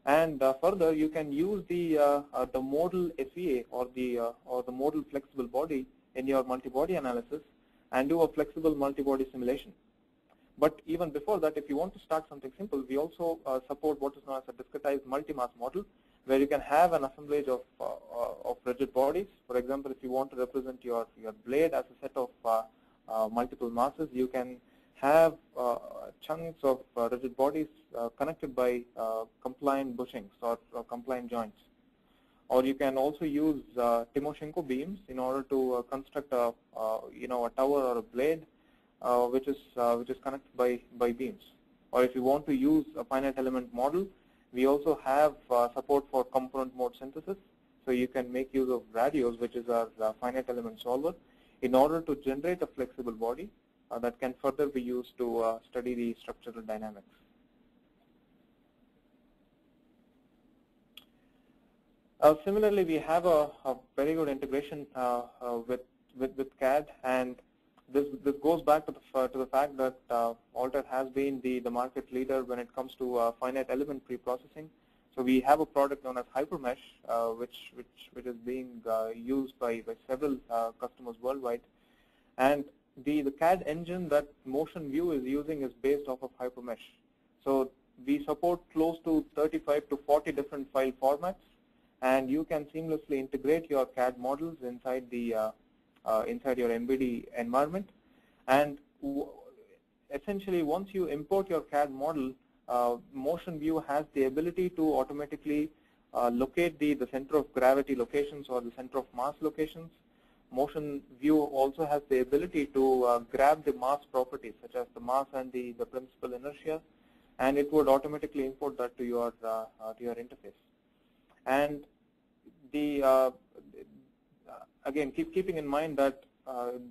And further, you can use the modal FEA or the modal flexible body in your multi-body analysis and do a flexible multi-body simulation. But even before that, if you want to start something simple, we also support what is known as a discretized multi-mass model, where you can have an assemblage of rigid bodies. For example, if you want to represent your blade as a set of multiple masses, you can have chunks of rigid bodies connected by compliant bushings or compliant joints. Or you can also use Timoshenko beams in order to construct a tower or a blade which is connected by beams. Or if you want to use a finite element model, we also have support for component mode synthesis. So you can make use of radios, which is our finite element solver, in order to generate a flexible body that can further be used to study the structural dynamics. Similarly, we have a very good integration with CAD, and this goes back to the fact that Altair has been the market leader when it comes to finite element preprocessing. So we have a product known as HyperMesh, which is being used by several customers worldwide, and the CAD engine that Motion View is using is based off of HyperMesh. So we support close to 35 to 40 different file formats, and you can seamlessly integrate your CAD models inside the inside your MBD environment. And essentially, once you import your CAD model, Motion View has the ability to automatically locate the center of gravity locations or the center of mass locations. Motion View also has the ability to grab the mass properties, such as the mass and the principal inertia, and it would automatically import that to your interface. And again, keeping in mind that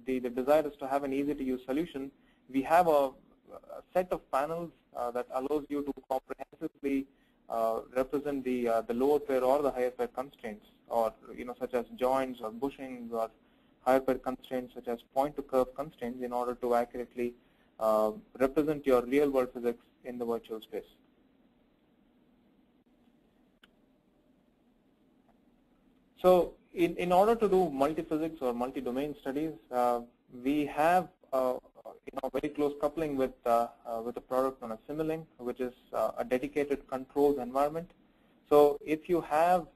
the desire is to have an easy-to-use solution, we have a set of panels that allows you to comprehensively represent the lower pair or the higher pair constraints, or such as joints or bushings, or higher pair constraints such as point-to-curve constraints, in order to accurately represent your real-world physics in the virtual space. So in order to do multi-physics or multi-domain studies, we have very close coupling with a product known as Simulink, which is a dedicated controls environment. So if you have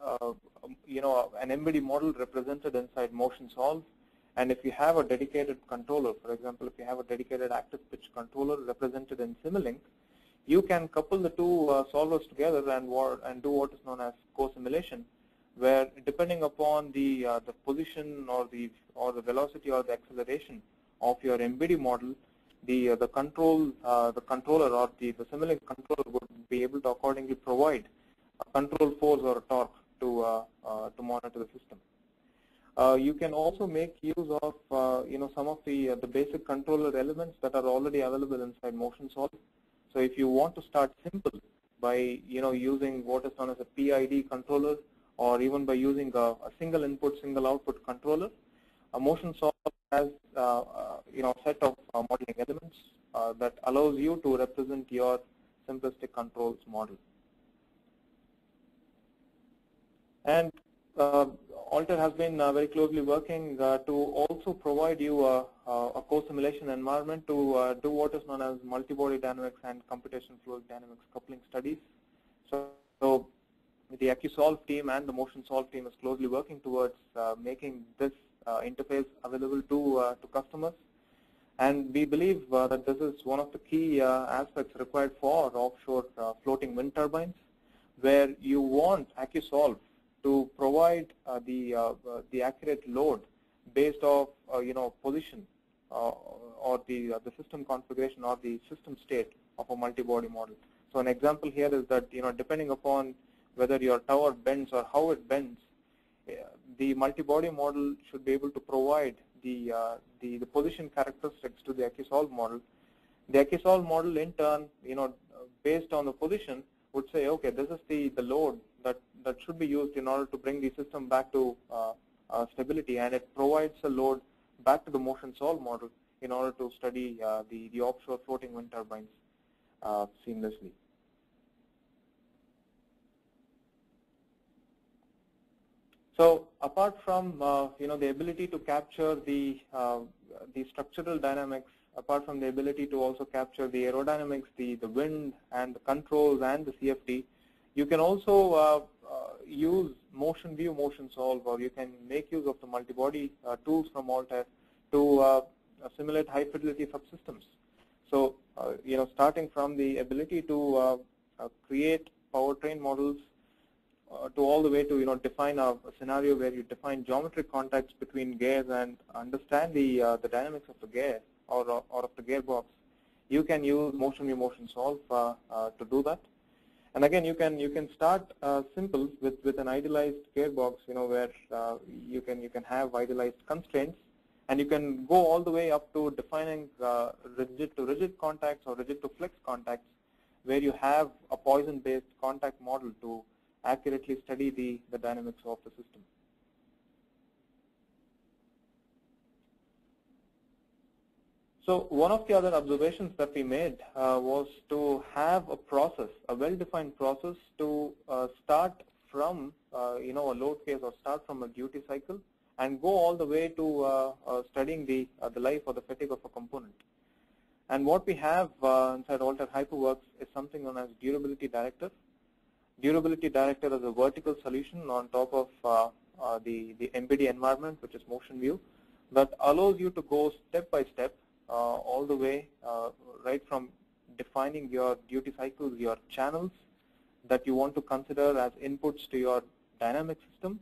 an MBD model represented inside Motion Solve, and if you have a dedicated controller, for example, if you have a dedicated active pitch controller represented in Simulink, you can couple the two solvers together and do what is known as co-simulation, where depending upon the position or the velocity or the acceleration of your MBD model, the controller or the simulated controller would be able to accordingly provide a control force or a torque to monitor the system. You can also make use of some of the basic controller elements that are already available inside MotionSolve. So if you want to start simple by using what is known as a PID controller, or even by using a single input, single output controller, MotionSolve has a set of modeling elements that allows you to represent your simplistic controls model. And Altair has been very closely working to also provide you a co-simulation environment to do what is known as multi-body dynamics and computational fluid dynamics coupling studies. So the AccuSolve team and the MotionSolve team is closely working towards making this interface available to customers. And we believe that this is one of the key aspects required for offshore floating wind turbines, where you want AccuSolve to provide the accurate load based off position or the system configuration or the system state of a multi-body model. So an example here is that depending upon whether your tower bends or how it bends, the multi-body model should be able to provide the position characteristics to the AccuSolve model. The AccuSolve model in turn, based on the position, would say, okay, this is the load that should be used in order to bring the system back to stability, and it provides a load back to the MotionSolve model in order to study the offshore floating wind turbines seamlessly. So apart from the ability to capture the structural dynamics, apart from the ability to also capture the aerodynamics, the wind and the controls and the CFD, you can also use MotionView MotionSolve, or you can make use of the multi-body tools from Altair to simulate high fidelity subsystems. So starting from the ability to create powertrain models to all the way to define a scenario where you define geometric contacts between gears and understand the dynamics of the gear or of the gearbox, you can use MotionView MotionSolve to do that. And again, you can start simple with an idealized gearbox, where you can have idealized constraints, and you can go all the way up to defining rigid to rigid contacts or rigid to flex contacts, where you have a Poisson-based contact model to accurately study the dynamics of the system. So one of the other observations that we made was to have a process, a well-defined process to start from a load case or start from a duty cycle and go all the way to studying the life or the fatigue of a component. And what we have inside Altair HyperWorks is something known as Durability Director. Durability Director is a vertical solution on top of the MBD environment, which is MotionView, that allows you to go step by step all the way right from defining your duty cycles, your channels that you want to consider as inputs to your dynamic system,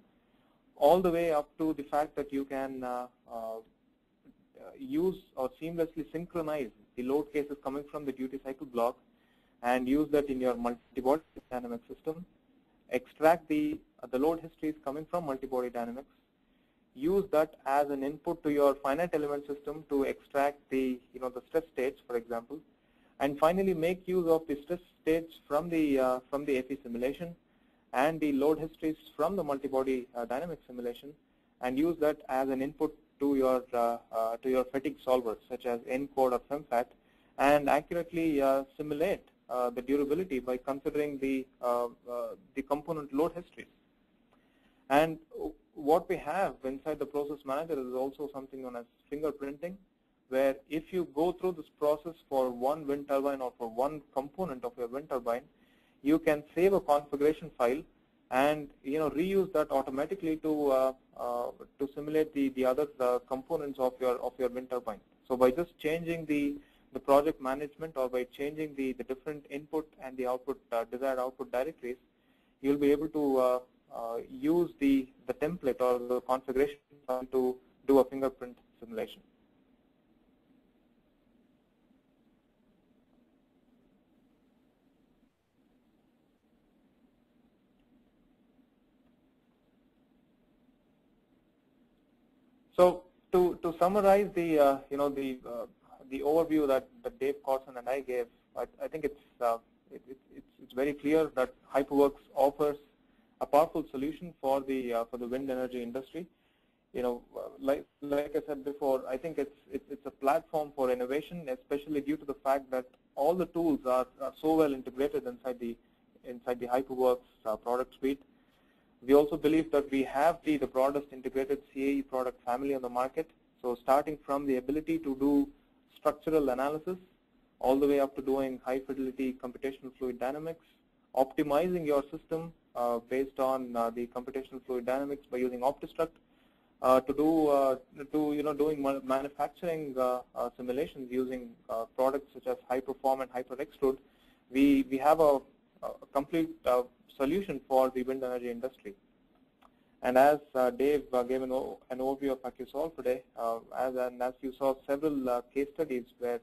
all the way up to the fact that you can use or seamlessly synchronize the load cases coming from the duty cycle block and use that in your multi-body dynamic system, extract the load histories coming from multi-body dynamics, use that as an input to your finite element system to extract the stress states, for example, and finally make use of the stress states from the FE simulation and the load histories from the multi-body dynamic simulation, and use that as an input to your fatigue solvers such as ENCODE or FEMFAT, and accurately simulate the durability by considering the component load histories. And what we have inside the process manager is also something known as fingerprinting, where if you go through this process for one wind turbine or for one component of your wind turbine, you can save a configuration file and reuse that automatically to simulate the other components of your wind turbine. So by just changing the project management, or by changing the different input and the output desired output directories, you'll be able to use the template or the configuration file to do a fingerprint simulation. So to summarize the the overview that Dave Carson and I gave, I think it's very clear that HyperWorks offers a powerful solution for the wind energy industry. Like I said before, I think it's a platform for innovation, especially due to the fact that all the tools are so well integrated inside the HyperWorks product suite. We also believe that we have the broadest integrated CAE product family on the market. So starting from the ability to do structural analysis all the way up to doing high fidelity computational fluid dynamics, optimizing your system based on the computational fluid dynamics by using OptiStruct, doing manufacturing simulations using products such as HyperForm and HyperExtrude. We have a complete solution for the wind energy industry. And as Dave gave an overview of AccuSolve today, as you saw several case studies where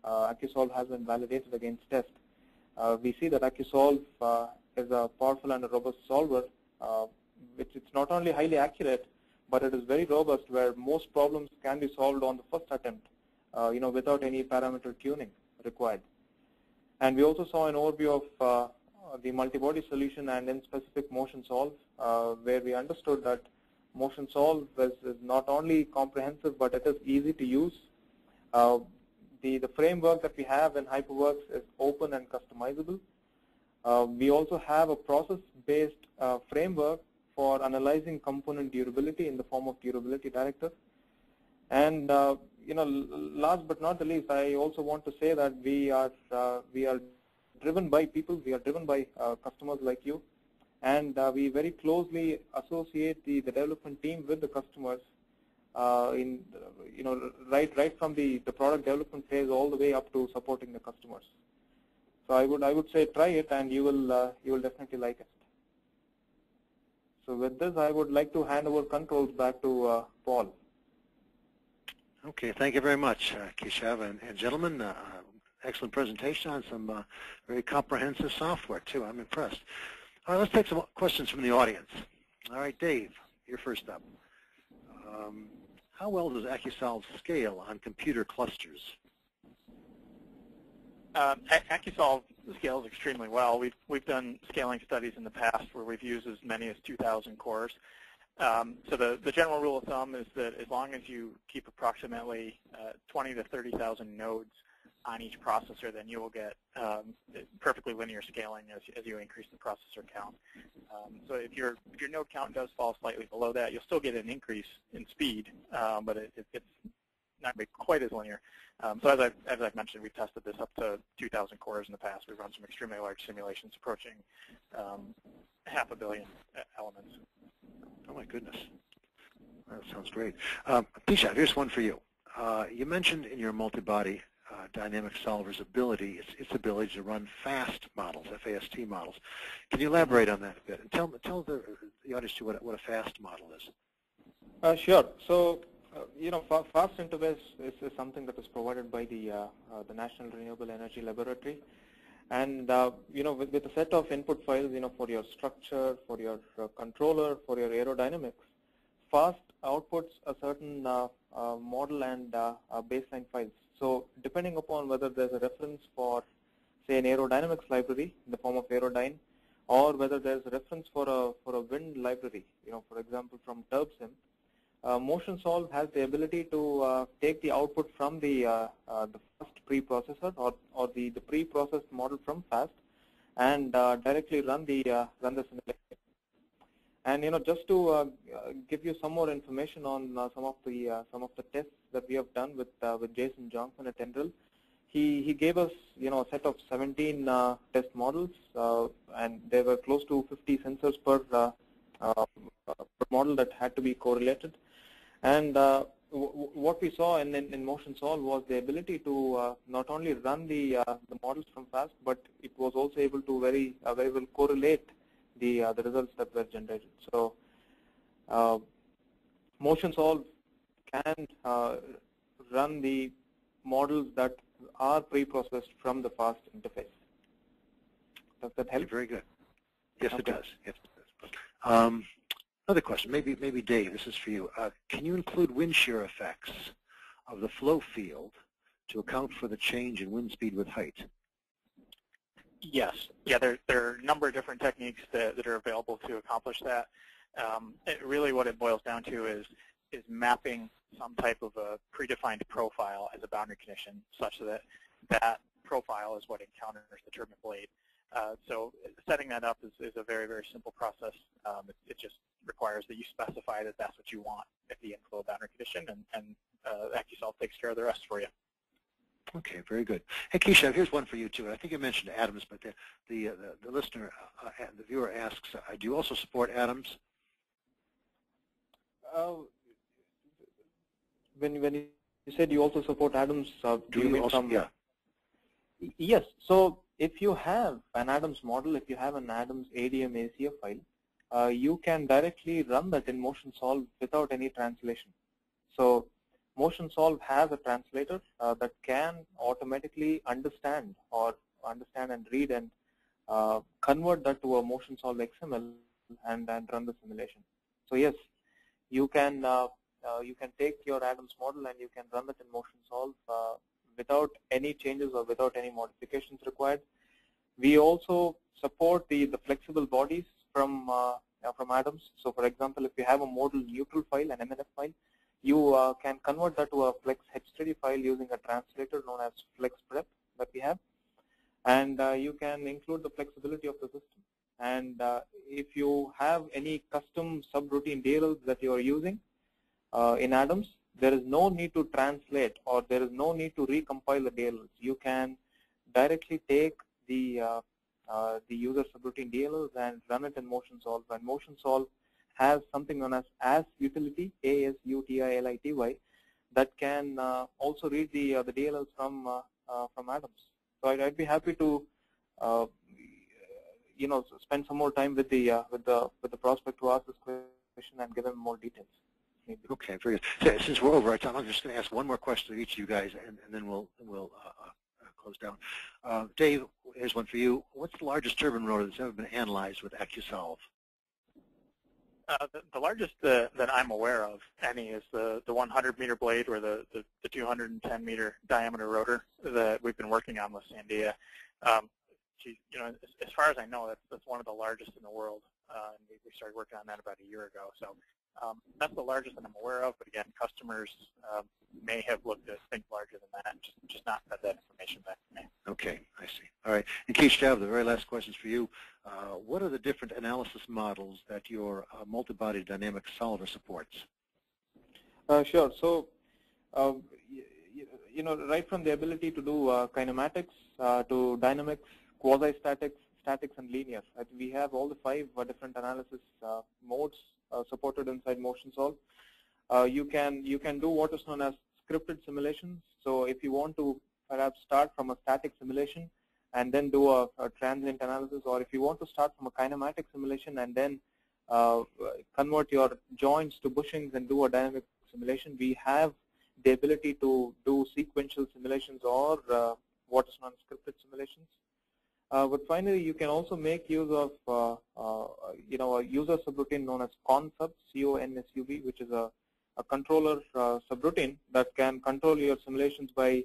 AccuSolve has been validated against test, we see that AccuSolve is a powerful and a robust solver, which it's not only highly accurate, but it is very robust, where most problems can be solved on the first attempt, without any parameter tuning required. And we also saw an overview of the multi-body solution and in specific motion solve, where we understood that motion solve is not only comprehensive, but it is easy to use. The framework that we have in HyperWorks is open and customizable. We also have a process-based framework for analyzing component durability in the form of durability director. And last but not the least, I also want to say that we are driven by people. We are driven by customers like you, and we very closely associate the development team with the customers right from the product development phase all the way up to supporting the customers. So I would say try it, and you will definitely like it. So with this, I would like to hand over controls back to Paul. Okay, thank you very much, Keshav and gentlemen. Excellent presentation on some very comprehensive software, too. I'm impressed. All right, let's take some questions from the audience. All right, Dave, you're first up. How well does AccuSolve scale on computer clusters? AccuSolve scales extremely well. We've done scaling studies in the past where we've used as many as 2,000 cores. So the general rule of thumb is that as long as you keep approximately 20 to 30,000 nodes on each processor, then you will get perfectly linear scaling as you increase the processor count. So if your node count does fall slightly below that, you'll still get an increase in speed, but it's not quite as linear. So as I've mentioned, we've tested this up to 2,000 cores in the past. We've run some extremely large simulations approaching 500 million elements. Oh my goodness, that sounds great. Keshav, here's one for you. You mentioned in your multi-body dynamic solver's ability, its ability to run fast models, FAST models. Can you elaborate on that a bit and tell the audience what a fast model is? Sure. So fast interface is something that is provided by the National Renewable Energy Laboratory, and with a set of input files, for your structure, for your controller, for your aerodynamics, fast outputs a certain model and baseline files. So depending upon whether there's a reference for, say, an aerodynamics library in the form of Aerodyne, or whether there's a reference for a wind library, for example, from TurbSim, MotionSolve has the ability to take the output from the FAST preprocessor or the pre-processed model from FAST and directly run the simulation. And just to give you some more information on some of the tests that we have done with Jason Johnson at Tendril, he gave us a set of 17 test models, and there were close to 50 sensors per model that had to be correlated. And what we saw in MotionSolve was the ability to not only run the models from FAST, but it was also able to very well correlate the results that were generated. So MotionSolve can run the models that are pre-processed from the FAST interface. Does that help? Very good. Yes, okay. It does. Yes, it does. Another question, maybe Dave, this is for you. Can you include wind shear effects of the flow field to account for the change in wind speed with height? Yes. Yeah, there are a number of different techniques that are available to accomplish that. Really what it boils down to is mapping some type of a predefined profile as a boundary condition such that that profile is what encounters the turbine blade. So setting that up is a very, very simple process. It just requires that you specify that that's what you want at the inflow boundary condition, and AccuSolve takes care of the rest for you. Okay, very good. Hey, Keisha, here's one for you too. I think you mentioned Atoms, but the listener, the viewer asks, do you also support Atoms? When you said you also support Atoms, do you mean also, from? Yeah. Yes. So if you have an Atoms model, if you have an Atoms ADM ACF file, you can directly run that in MotionSolve without any translation. So MotionSolve has a translator that can automatically understand and read and convert that to a MotionSolve XML and run the simulation. So yes, you can take your Atoms model and you can run it in MotionSolve without any changes or without any modifications required. We also support the flexible bodies from Atoms. So for example, if you have a modal neutral file, an MNF file, you can convert that to a flex H3D file using a translator known as FlexPrep that we have, and you can include the flexibility of the system. And if you have any custom subroutine DLLs that you are using in Atoms, there is no need to translate or there is no need to recompile the DLLs. You can directly take the user subroutine DLLs and run it in MotionSolve, and MotionSolve has something known as utility, ASUTILITY, that can also read the DLLs from Atoms. So I'd be happy to spend some more time with the prospect to ask this question and give them more details. Maybe. Okay, very good. So, since we're over our time, I'm just going to ask one more question to each of you guys, and then we'll close down. Dave, here's one for you. What's the largest turbine rotor that's ever been analyzed with AccuSolve? The largest that I'm aware of, any, is the 100-meter blade or the 210-meter diameter rotor that we've been working on with Sandia. As far as I know, that's one of the largest in the world, and we started working on that about a year ago. So that's the largest that I'm aware of. But again, customers may have looked to think larger than that, just not had that information back to me. Okay, I see. All right. And Keisha, the very last questions for you. What are the different analysis models that your multi-body dynamic solver supports? Sure. So, right from the ability to do kinematics to dynamics, quasi-statics, statics, and linear. We have all the 5 different analysis modes supported inside MotionSolve. You can do what is known as scripted simulations. So if you want to perhaps start from a static simulation and then do a transient analysis, or if you want to start from a kinematic simulation and then convert your joints to bushings and do a dynamic simulation, we have the ability to do sequential simulations or what is known as scripted simulations. But finally, you can also make use of a user subroutine known as CONSUB, CONSUB, which is a controller subroutine that can control your simulations by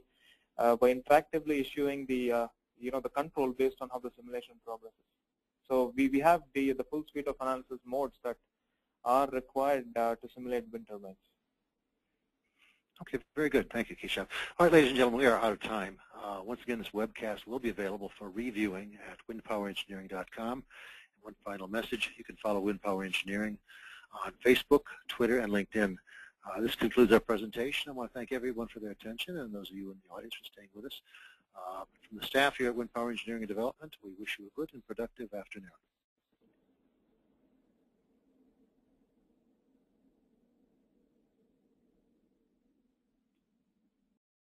interactively issuing the control based on how the simulation progresses. So we have the full suite of analysis modes that are required to simulate wind turbines. Okay, very good. Thank you, Keisha. All right, ladies and gentlemen, we are out of time. Once again, this webcast will be available for reviewing at windpowerengineering.com. And one final message, you can follow Wind Power Engineering on Facebook, Twitter, and LinkedIn. This concludes our presentation. I want to thank everyone for their attention and those of you in the audience for staying with us. From the staff here at Wind Power Engineering and Development, we wish you a good and productive afternoon.